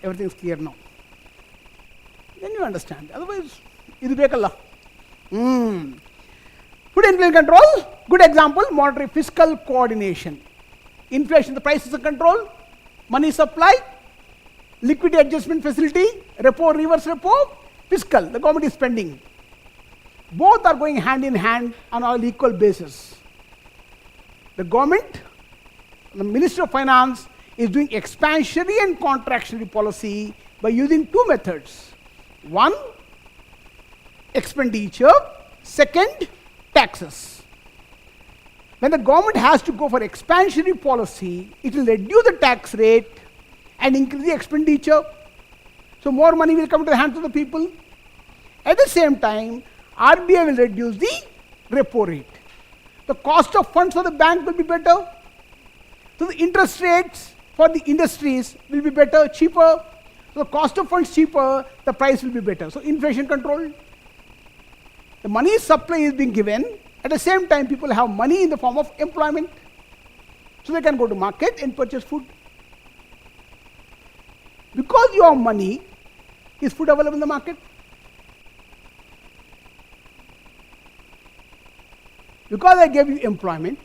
Everything is clear now. Then you understand. Otherwise, idu bekalla. Food inflation control. Good example. Monetary fiscal coordination. Inflation, the prices are control. Money supply. Liquidity adjustment facility. Repo, reverse repo. Fiscal, the government is spending. Both are going hand in hand on an equal basis. The government, the Ministry of Finance, is doing expansionary and contractionary policy by using two methods. One, expenditure. Second, taxes. When the government has to go for expansionary policy, it will reduce the tax rate and increase the expenditure. So more money will come to the hands of the people. At the same time, RBI will reduce the repo rate. The cost of funds for the bank will be better. So the interest rates for the industries will be better, cheaper. So the cost of funds cheaper, the price will be better. So inflation control. The money supply is being given. At the same time, people have money in the form of employment. So they can go to market and purchase food. Because you have money, is food available in the market? Because I gave you employment,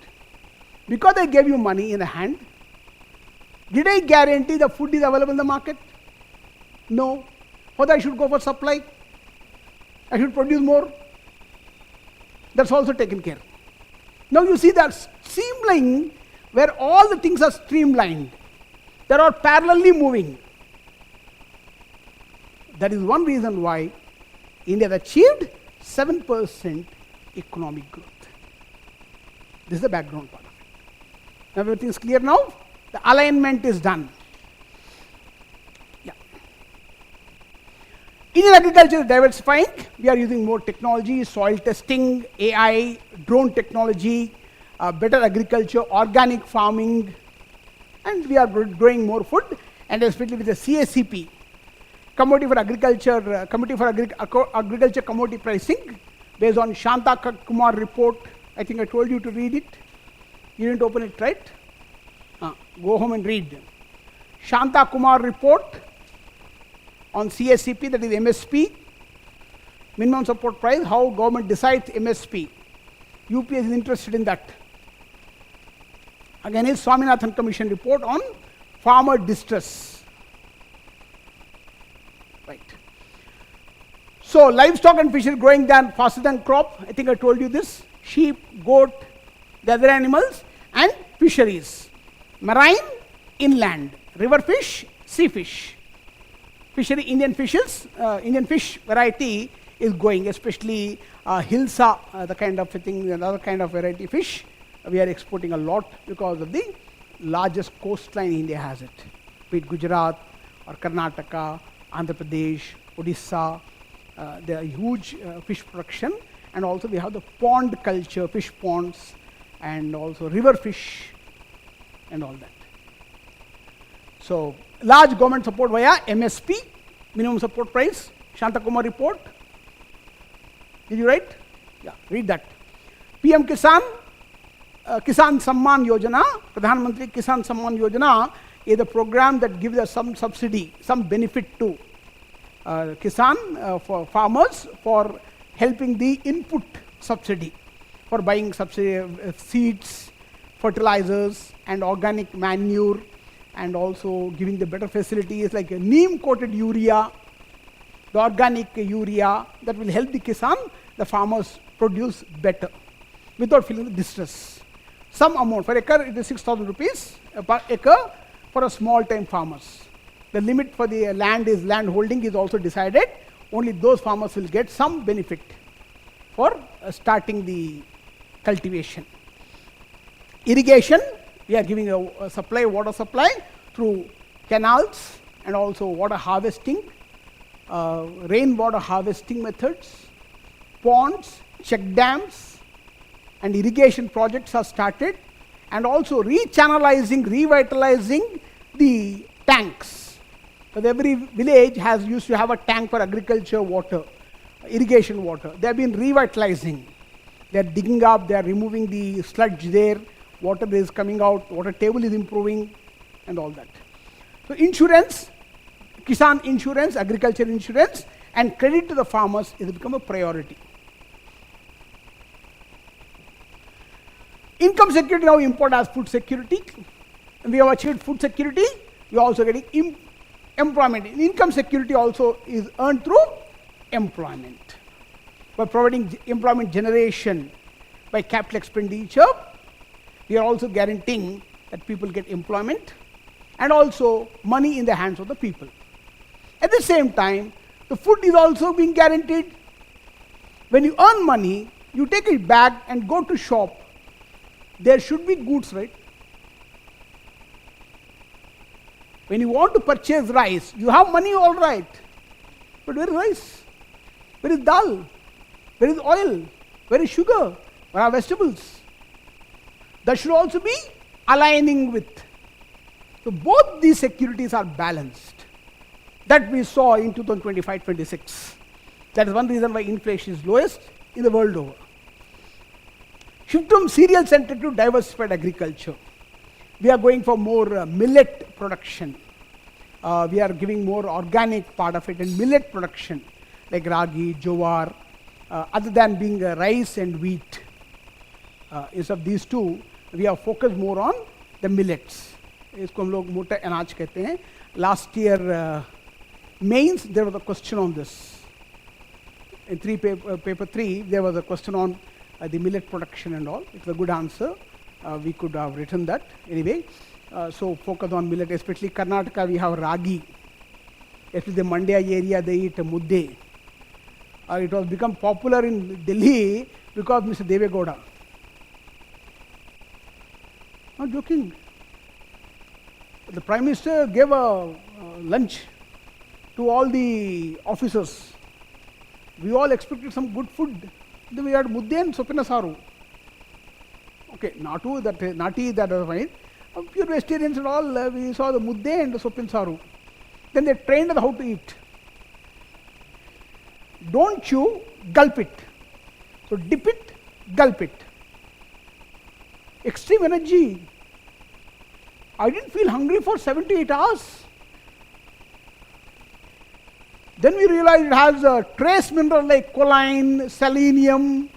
because I gave you money in the hand, did I guarantee the food is available in the market? No. For that I should go for supply. I should produce more. That's also taken care. Now you see that streamlining where all the things are streamlined. They are parallelly moving. That is one reason why India has achieved 7% economic growth. This is the background part of it. Now everything is clear now. The alignment is done. Yeah. Indian agriculture is diversifying. We are using more technology, soil testing, AI, drone technology, better agriculture, organic farming, and we are growing more food, and especially with the CACP, Committee for Agriculture, Agriculture Commodity Pricing, based on Shanta Kumar report. I think I told you to read it. You didn't open it, right? Go home and read. Shanta Kumar report on CACP, that is MSP, minimum support price, how government decides MSP. UPSC is interested in that. Again is Swaminathan Commission report on farmer distress. Right. So livestock and fishery growing faster than crop. I think I told you this. Sheep, goat, the other animals, and fisheries. Marine, inland. River fish, sea fish. Fishery, Indian fishes, Indian fish variety is going, especially hilsa, the kind of thing, another kind of variety fish. We are exporting a lot because of the largest coastline India has it. Be it Gujarat or Karnataka, Andhra Pradesh, Odisha, there are huge fish production, and also we have the pond culture, fish ponds, and also river fish and all that. So large government support via MSP, minimum support price, Shanta Kumar report. Did you write? Yeah, read that. PM Kisan, Kisan Samman Yojana, Pradhan Mantri Kisan Samman Yojana is a program that gives us some subsidy, some benefit to Kisan for farmers for helping the input subsidy, for buying subsidy seeds, fertilizers, and organic manure, and also giving the better facilities like a neem coated urea, the organic urea that will help the Kisan, the farmers, produce better without feeling the distress. Some amount, per acre it is 6,000 rupees per acre for a small time farmers. The limit for the land holding is also decided. Only those farmers will get some benefit for starting the cultivation. Irrigation, we are giving a supply, water supply through canals and also water harvesting, rainwater harvesting methods, ponds, check dams, and irrigation projects are started, and also rechannelizing, revitalizing the tanks. Because every village used to have a tank for agriculture water, irrigation water. They have been revitalizing. They are digging up, they are removing the sludge there, water is coming out, water table is improving, and all that. So insurance, Kisan insurance, agriculture insurance, and credit to the farmers has become a priority. Income security now important as food security. We have achieved food security, we are also getting employment. Income security also is earned through employment. By providing employment generation by capital expenditure, we are also guaranteeing that people get employment and also money in the hands of the people. At the same time, the food is also being guaranteed. When you earn money, you take it back and go to shop. There should be goods, right? When you want to purchase rice, you have money, all right. But where is rice? Where is dal? Where is oil? Where is sugar? Where are vegetables? That should also be aligning with. So both these securities are balanced. That we saw in 2025-26. That is one reason why inflation is lowest in the world over. Shift from cereal centered to diversified agriculture. We are going for more millet production. We are giving more organic part of it and millet production like ragi, jowar, other than being rice and wheat. Instead of these two, we are focused more on the millets. इसको हम लोग मोटा अनाज कहते हैं. Last year mains there was a question on this. In paper 3 there was a question on the millet production and all. It was a good answer. We could have written that anyway. So focus on millet, especially Karnataka we have ragi. Especially the Mandya area they eat mudde. It was become popular in Delhi because Mr. Deve Gowda. Not joking. The Prime Minister gave a lunch to all the officers. We all expected some good food. Then we had mudde and sopina saru. Okay, nati that was fine. Pure vegetarians and all, we saw the mudde and the soppin saru. Then they trained us how to eat. Don't chew, gulp it. So dip it, gulp it. Extreme energy. I didn't feel hungry for 7 to 8 hours. Then we realized it has a trace mineral like choline, selenium,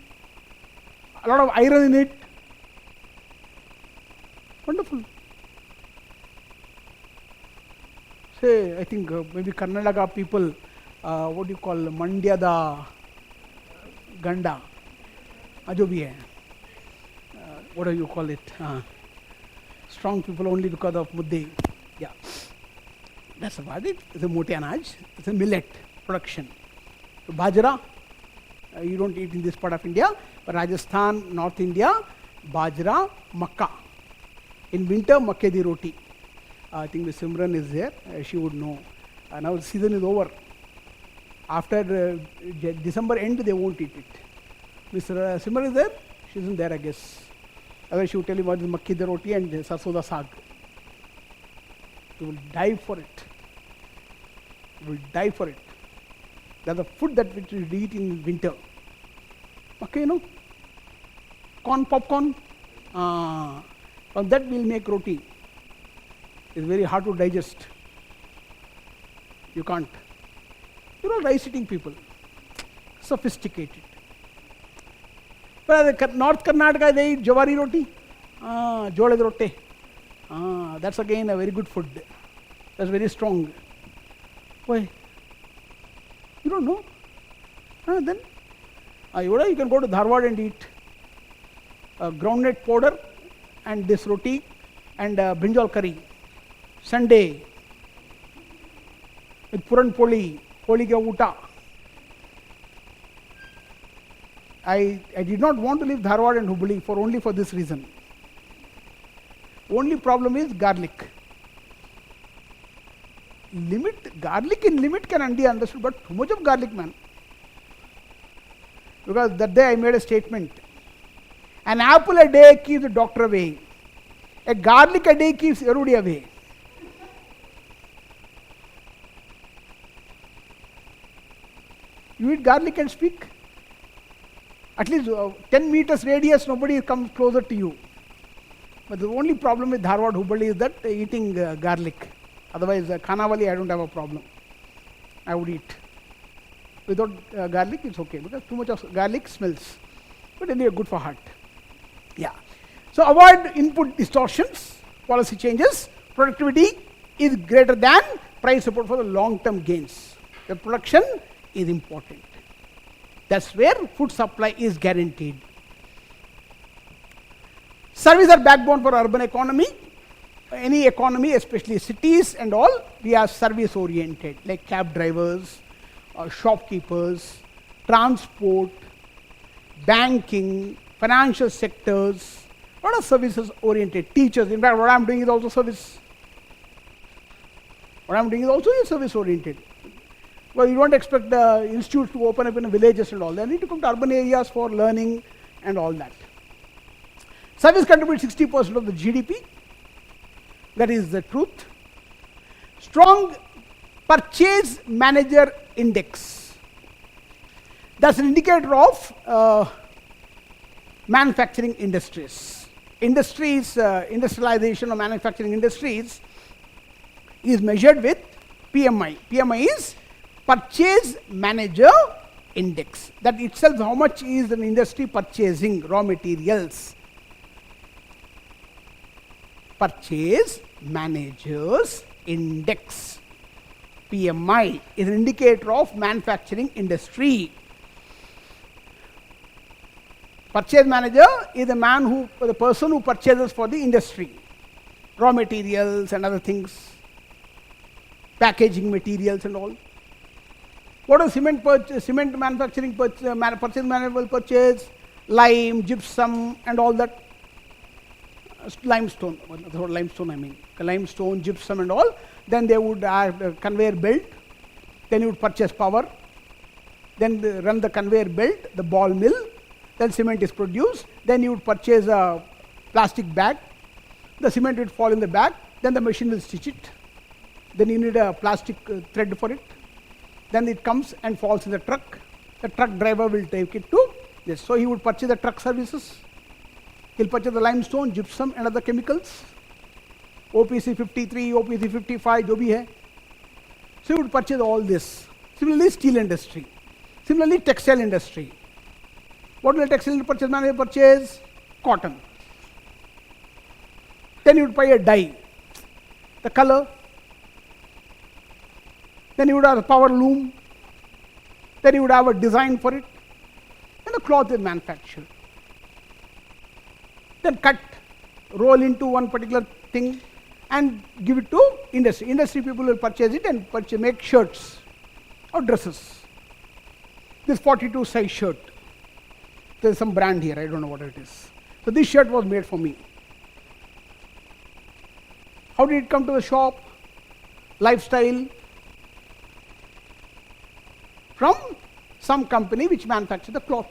a lot of iron in it. Wonderful. Say, I think maybe Karnataka people, what do you call Mandya da Ganda? जो भी है, what do you call it? Strong people only because of mudde. Yeah, that's about it. It's a mote anaj. It's a millet production. So bajra, you don't eat in this part of India, but Rajasthan, North India, bajra, makka. In winter, makke di roti. I think the Simran is there. She would know. Now the season is over. After December end, they won't eat it. Mr. Simran is there? She isn't there, I guess. Otherwise, she would tell you what is makki di roti and sarso da saag. You will die for it. You will die for it. That's the food that we eat in winter. Okay, you know? Corn, popcorn. From that we will make roti. It's very hard to digest. You can't. You know, rice eating people. Sophisticated. But North Karnataka, they eat jawari roti. Jolad rotte. That's again a very good food. That's very strong. Why? You don't know? Then you can go to Dharwad and eat groundnut powder and this roti and brinjal curry. Sunday with puran poli, poli ka uta. I did not want to leave Dharwad and Hubli only for this reason. Only problem is garlic. Garlic in limit can be understood, but too much of garlic, man. Because that day I made a statement. An apple a day keeps the doctor away. A garlic a day keeps everybody away. You eat garlic and speak. At least 10 meters radius, nobody comes closer to you. But the only problem with Dharwad Hubballi is that eating garlic. Otherwise, Khanawali, I don't have a problem. I would eat. Without garlic, it's okay because too much of garlic smells. But anyway, good for heart. Yeah. So avoid input distortions, policy changes. Productivity is greater than price support for the long-term gains. The production is important. That's where food supply is guaranteed. Services are backbone for urban economy. Any economy, especially cities and all, we are service oriented, like cab drivers, shopkeepers, transport, banking, financial sectors, a lot of services oriented. Teachers, in fact, what I am doing is also service. What I am doing is also service oriented. Well, you don't expect the institutes to open up in villages and all. They need to come to urban areas for learning and all that. Service contributes 60% of the GDP. That is the truth. Strong purchase manager index. That's an indicator of manufacturing industries. Industrialization of manufacturing industries is measured with PMI. PMI is Purchase Manager Index. That itself, how much is an industry purchasing raw materials. Purchase Managers Index. PMI is an indicator of manufacturing industry. Purchase manager is the person who purchases for the industry, raw materials and other things, packaging materials and all. What does cement manufacturing purchase manager will purchase? Lime, gypsum and all that. Limestone, that's what limestone I mean. Limestone, gypsum and all. Then they would have a conveyor belt. Then you would purchase power. Then run the conveyor belt, the ball mill. Then cement is produced. Then you would purchase a plastic bag. The cement will fall in the bag. Then the machine will stitch it. Then you need a plastic thread for it. Then it comes and falls in the truck. The truck driver will take it to this. So he would purchase the truck services. He'll purchase the limestone, gypsum and other chemicals. OPC 53, OPC 55, jo bhi hai. So he would purchase all this. Similarly, steel industry. Similarly, textile industry. What will the textile purchase manager purchase? Cotton. Then he would buy a dye, the color. Then he would have a power loom. Then he would have a design for it. And the cloth is manufactured. Then cut, roll into one particular thing and give it to industry. Industry people will purchase it and make shirts or dresses. This 42 size shirt. There is some brand here, I don't know what it is. So this shirt was made for me. How did it come to the shop? Lifestyle. From some company which manufactured the cloth.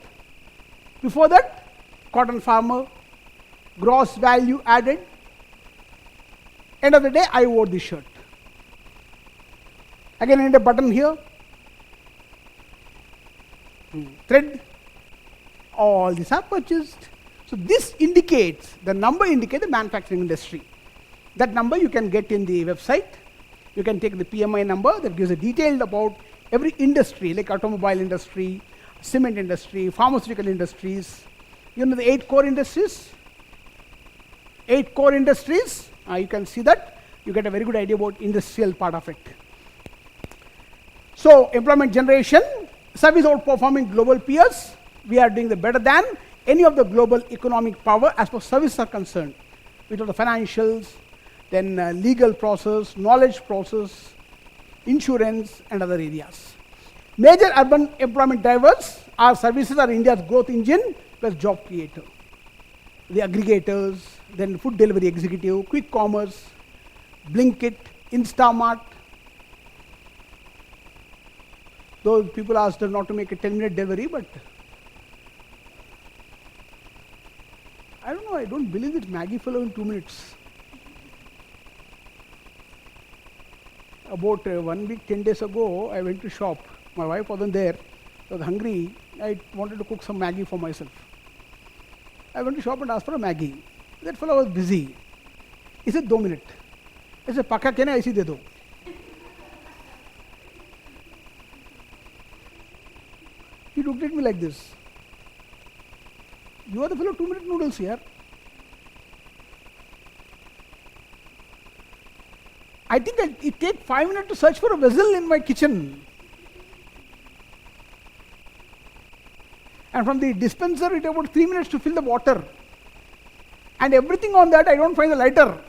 Before that, cotton farmer, gross value added. End of the day, I wore this shirt. Again, I need a button here. Thread. All these are purchased. So this indicates, the number indicates the manufacturing industry. That number you can get in the website. You can take the PMI number that gives a detail about every industry, like automobile industry, cement industry, pharmaceutical industries. You know the 8 core industries? 8 core industries, you can see that. You get a very good idea about industrial part of it. So employment generation, service outperforming global peers. We are doing the better than any of the global economic power as far as services are concerned. With all the financials, then legal process, knowledge process, insurance and other areas. Major urban employment drivers are services are India's growth engine plus job creator. The aggregators, then food delivery executive, quick commerce, Blinkit, Instamart. Those people asked us not to make a 10-minute delivery, but I don't know, I don't believe that Maggie follow in 2 minutes. About 1 week, 10 days ago, I went to shop. My wife wasn't there. I was hungry. I wanted to cook some Maggie for myself. I went to shop and asked for a Maggie. That fellow was busy. He said, 2 minutes. I said, Paka kya na, aisi de do. He looked at me like this. You are the fellow 2-minute noodles here. I think it takes 5 minutes to search for a vessel in my kitchen. And from the dispenser, it took about 3 minutes to fill the water. And everything on that, I don't find the lighter.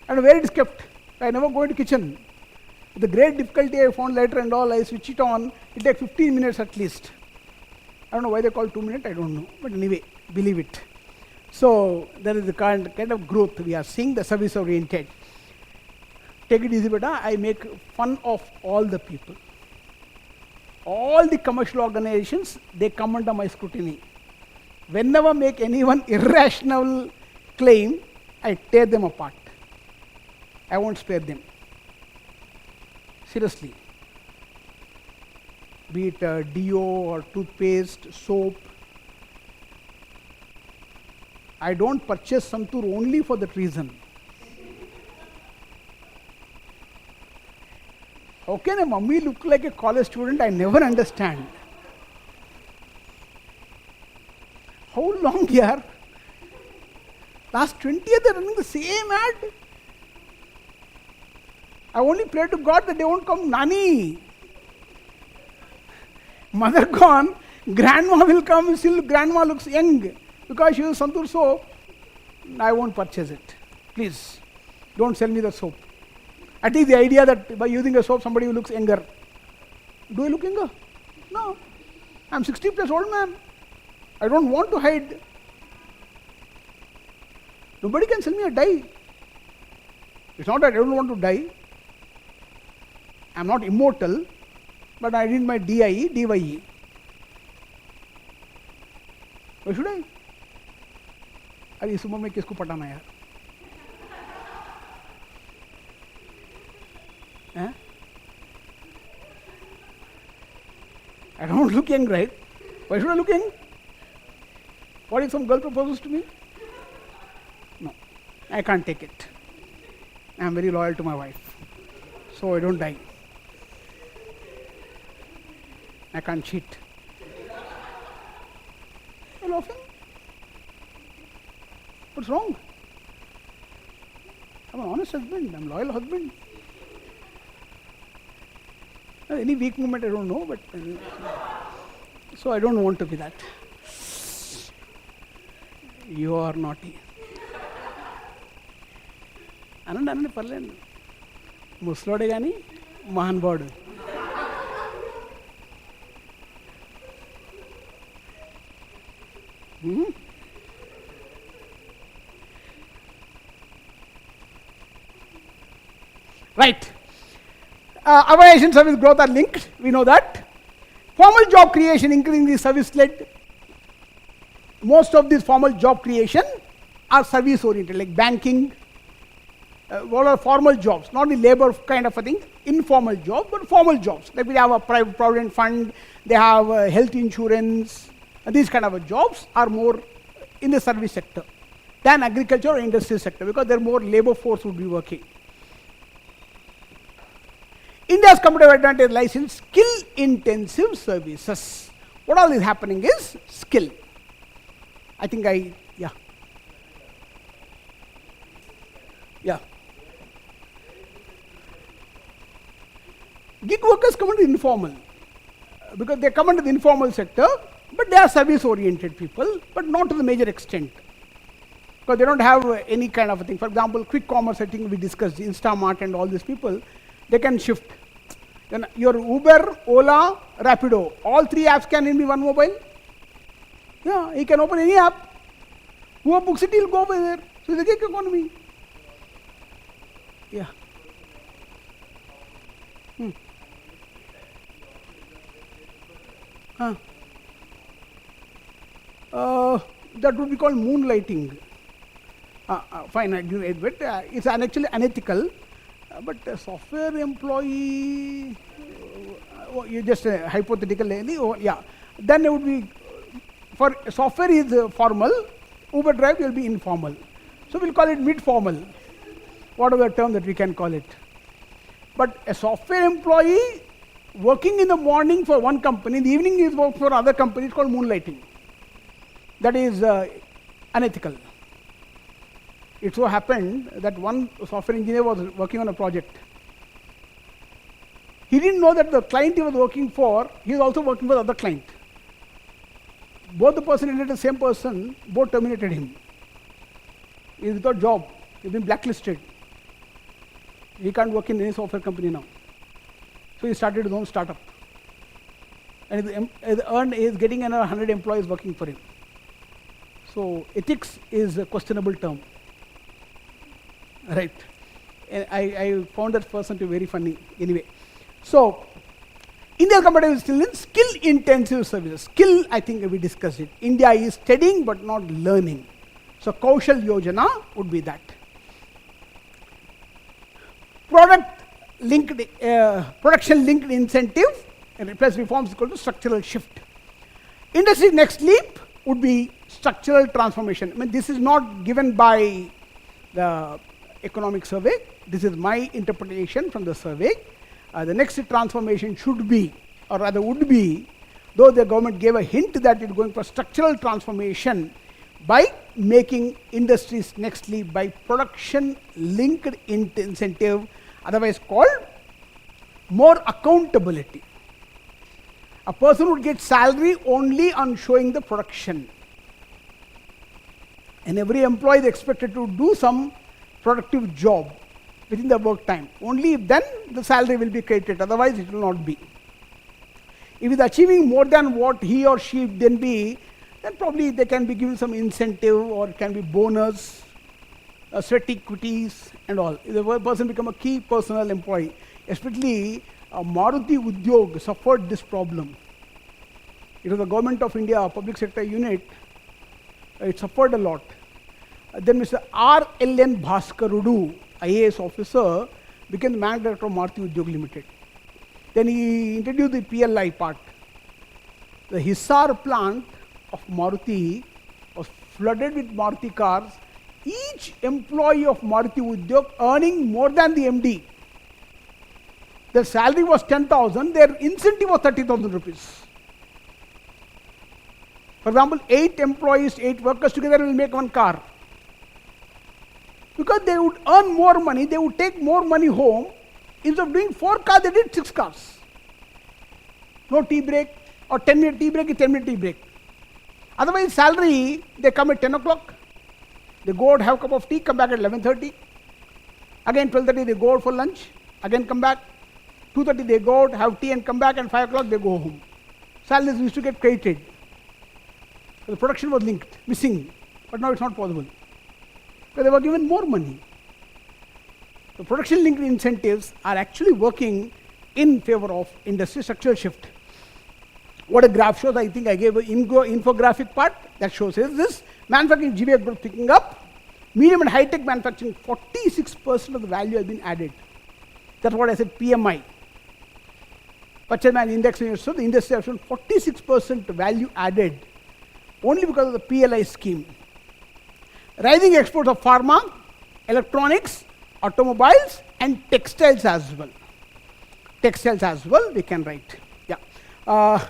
And where it is kept. I never go into kitchen. With the great difficulty, I found lighter and all. I switch it on. It takes 15 minutes at least. I don't know why they call 2 minutes, I don't know. But anyway, believe it. So there is the kind of growth we are seeing, the service oriented. Take it easy, beta. I make fun of all the people. All the commercial organizations, they come under my scrutiny. Whenever make anyone irrational claim, I tear them apart. I won't spare them. Seriously. Be it deo or toothpaste, soap. I don't purchase Santur only for that reason. How can a mummy look like a college student? I never understand. How long here? Last 20 years they are running the same ad. I only pray to God that they won't come Nani. Mother gone, grandma will come, still grandma looks young. Because she uses Santur soap, I won't purchase it. Please, don't sell me the soap. I take the idea that by using a soap, somebody who looks younger. Do I look younger? No. I'm 60 plus old man. I don't want to hide. Nobody can sell me a dye. It's not that I don't want to die. I'm not immortal, but I need my DIE, DYE. Why should I? अरे इस उम्र में किसको पटाना यार? I don't look young, right? Why should I look young? What if some girl proposes to me? No, I can't take it. I am very loyal to my wife, so I don't die. I can't cheat. You're laughing? What's wrong? I'm an honest husband. I'm a loyal husband. Any weak moment, I don't know, but so I don't want to be that. You are naughty. అనండి పర్లేదు, ముసలోడే కానీ మహానుభావుడు. Right. Aviation service growth are linked, we know that. Formal job creation increasing the service led. Most of these formal job creation are service oriented, like banking. What are formal jobs, not the labor kind of a thing, informal jobs, but formal jobs. Like we have a private provident fund, they have health insurance, these kind of jobs are more in the service sector than agriculture or industry sector, because there more labor force would be working. India's competitive advantage lies in skill intensive services. What all is happening is skill. I think yeah. Gig workers come into informal, because they come into the informal sector, but they are service oriented people, but not to the major extent, because they don't have any kind of a thing. For example, quick commerce, I think we discussed, Instamart and all these people, they can shift. Then your Uber, Ola, Rapido, all three apps can be one mobile. Yeah, he can open any app. Whoever books it, he'll go over there. So it's a gig economy. Yeah. That would be called moonlighting. Fine, I give it, but it's actually unethical. But a software employee, you just hypothetical, yeah. Then it would be, for software is formal, Uber drive will be informal. So we'll call it mid-formal, whatever term that we can call it. But a software employee working in the morning for one company, in the evening he is working for another company, it's called moonlighting. That is unethical. It so happened that one software engineer was working on a project. He didn't know that the client he was working for, he was also working for the other client. Both the person and the same person, both terminated him. He is without job. He's been blacklisted. He can't work in any software company now. So he started his own startup. And he is getting another 100 employees working for him. So ethics is a questionable term. Right. And I found that person to be very funny. Anyway. So India's competitive is still in skill intensive services. Skill, I think we discussed it. India is studying but not learning. So Kaushal Yojana would be that. Production linked incentive and plus reforms is equal to structural shift. Industry next leap would be structural transformation. I mean, this is not given by the economic survey. This is my interpretation from the survey. The next transformation should be, or rather would be, though the government gave a hint that it's going for structural transformation by making industries next leap by production linked incentive, otherwise called more accountability. A person would get salary only on showing the production. And every employee is expected to do some productive job within the work time. Only then the salary will be credited, otherwise it will not be. If he is achieving more than what he or she then be, then probably they can be given some incentive or it can be bonus, sweat equities and all. If the person become a key personal employee, especially Maruti Udyog suffered this problem. It was the government of India, public sector unit, it suffered a lot. Then Mr. R.L.N. Bhaskarudu, IAS officer, became the managing director of Maruti Udyog Limited. Then he introduced the PLI part. The Hisar plant of Maruti was flooded with Maruti cars. Each employee of Maruti Udyog earning more than the MD. Their salary was 10,000, their incentive was 30,000 rupees. For example, 8 employees, 8 workers together will make one car. Because they would earn more money, they would take more money home. Instead of doing 4 cars, they did 6 cars. No tea break, or 10-minute tea break is 10-minute tea break. Otherwise, salary, they come at 10 o'clock. They go out, have a cup of tea, come back at 11:30. Again, 12:30, they go out for lunch. Again, come back. 2:30, they go out, have tea and come back, and 5 o'clock, they go home. Salaries used to get credited. The production was linked, missing. But now it's not possible. Because they were given more money. The production linked incentives are actually working in favor of industry structural shift. What a graph shows, I think I gave an infographic part that shows is this. Manufacturing GVA growth picking up. Medium and high-tech manufacturing, 46% of the value has been added. That's what I said, PMI. Purchase Man Index, so the industry has shown 46% value added only because of the PLI scheme. Rising exports of pharma, electronics, automobiles, and textiles as well. Textiles as well, we can write. Yeah. I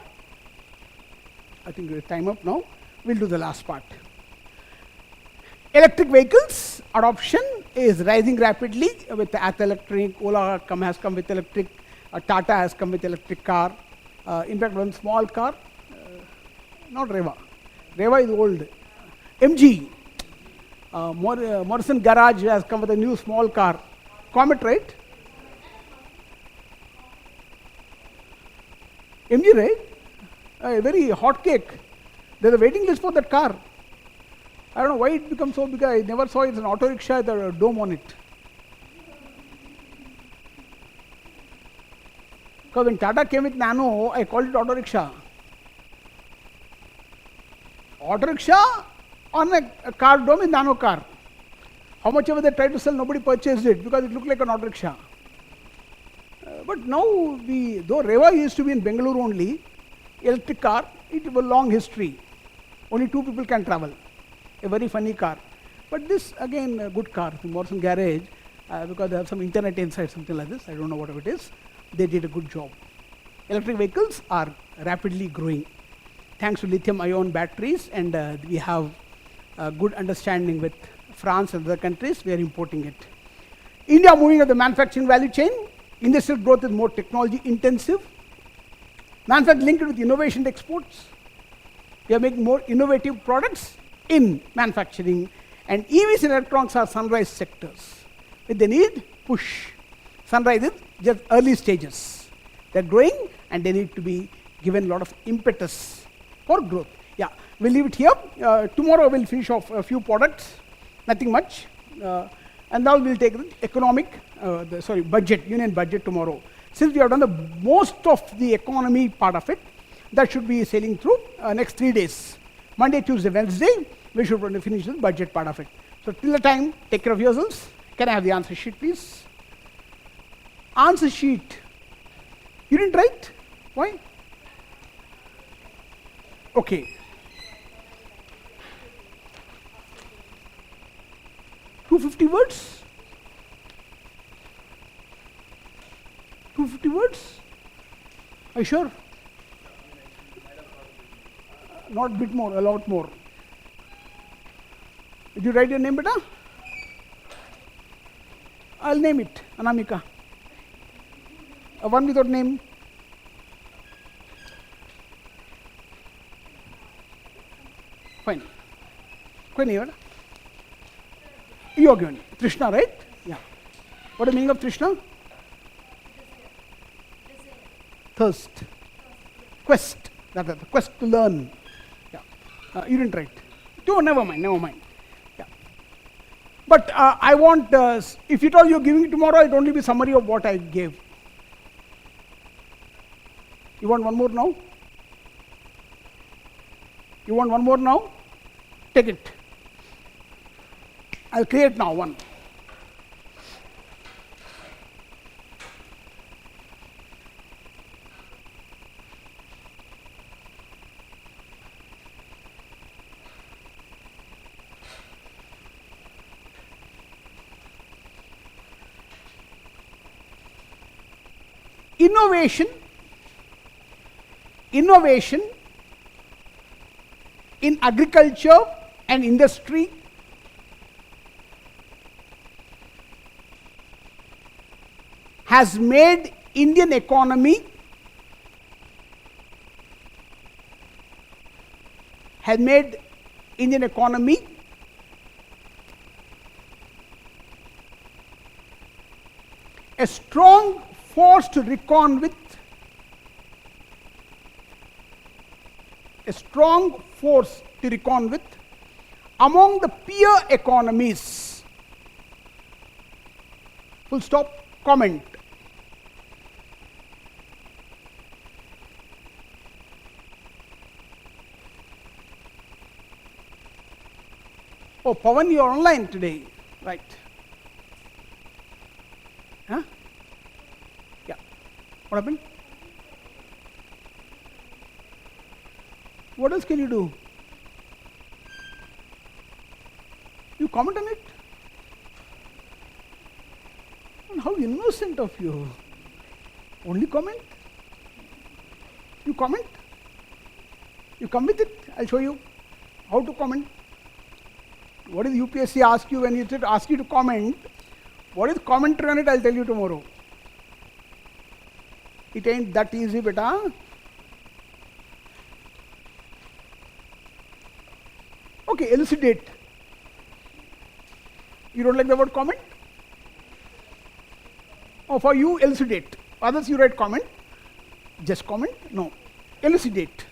think we're time up now. We'll do the last part. Electric vehicles adoption is rising rapidly with Ath Electric, Ola has come with electric, Tata has come with electric car. In fact, one small car, not Reva. Reva is old. MG, Morrison Garage has come with a new small car. Comet, right? MG, right? A very hot cake. There's a waiting list for that car. I don't know why it becomes so big. I never saw it. It's an auto rickshaw with a dome on it. Because when Tata came with Nano, I called it auto rickshaw. Auto rickshaw on a car dome is Nano car. How much ever they tried to sell, nobody purchased it because it looked like an auto rickshaw. But now, though Reva used to be in Bengaluru only, electric car, it has a long history. Only 2 people can travel. A very funny car. But this, again, a good car, the Morrison Garage, because they have some internet inside, something like this. I don't know what it is. They did a good job. Electric vehicles are rapidly growing. Thanks to lithium-ion batteries, and we have a good understanding with France and other countries, we are importing it. India moving up the manufacturing value chain. Industrial growth is more technology intensive. Manufacturing linked with innovation exports. We are making more innovative products in manufacturing, and EVs and electronics are sunrise sectors. If they need push. Sunrise is just early stages. They're growing and they need to be given a lot of impetus for growth. Yeah, we'll leave it here. Tomorrow we'll finish off a few products, nothing much. And now we'll take the economic, budget, union budget tomorrow. Since we have done the most of the economy part of it, that should be sailing through next 3 days. Monday, Tuesday, Wednesday, we should finish the budget part of it. So till the time, take care of yourselves. Can I have the answer sheet, please? Answer sheet. You didn't write? Why? Okay. $250 words? 250 words? Are you sure? Not a bit more, a lot more. Did you write your name, beta? I'll name it, Anamika. One without name. Fine. Queen, you are given. Trishna, right? Yeah. What is the meaning of Trishna? Thirst. Quest. That's the quest to learn. Yeah. You didn't write. Oh, never mind. Yeah. But I want, if you told you're giving it tomorrow, it only be summary of what I gave. You want one more now? You want one more now? Take it. I'll create now one. Innovation in agriculture and industry has made Indian economy a strong force to reckon with, among the peer economies. Full stop, comment. Oh, Pawan, you are online today, right? Huh? Yeah. What happened? What else can you do? You comment on it? And how innocent of you. Only comment? You comment? You come with it? I'll show you how to comment. What is UPSC ask you when you ask you to comment? What is commentary on it? I'll tell you tomorrow. It ain't that easy, beta. Okay, elucidate. You don't like the word comment? Oh, for you, elucidate. Others, you write comment. Just comment? No. Elucidate.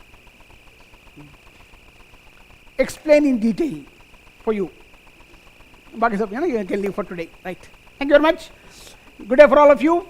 Explain in detail for you. Baaki sab, you can leave for today. Right. Thank you very much. Good day for all of you.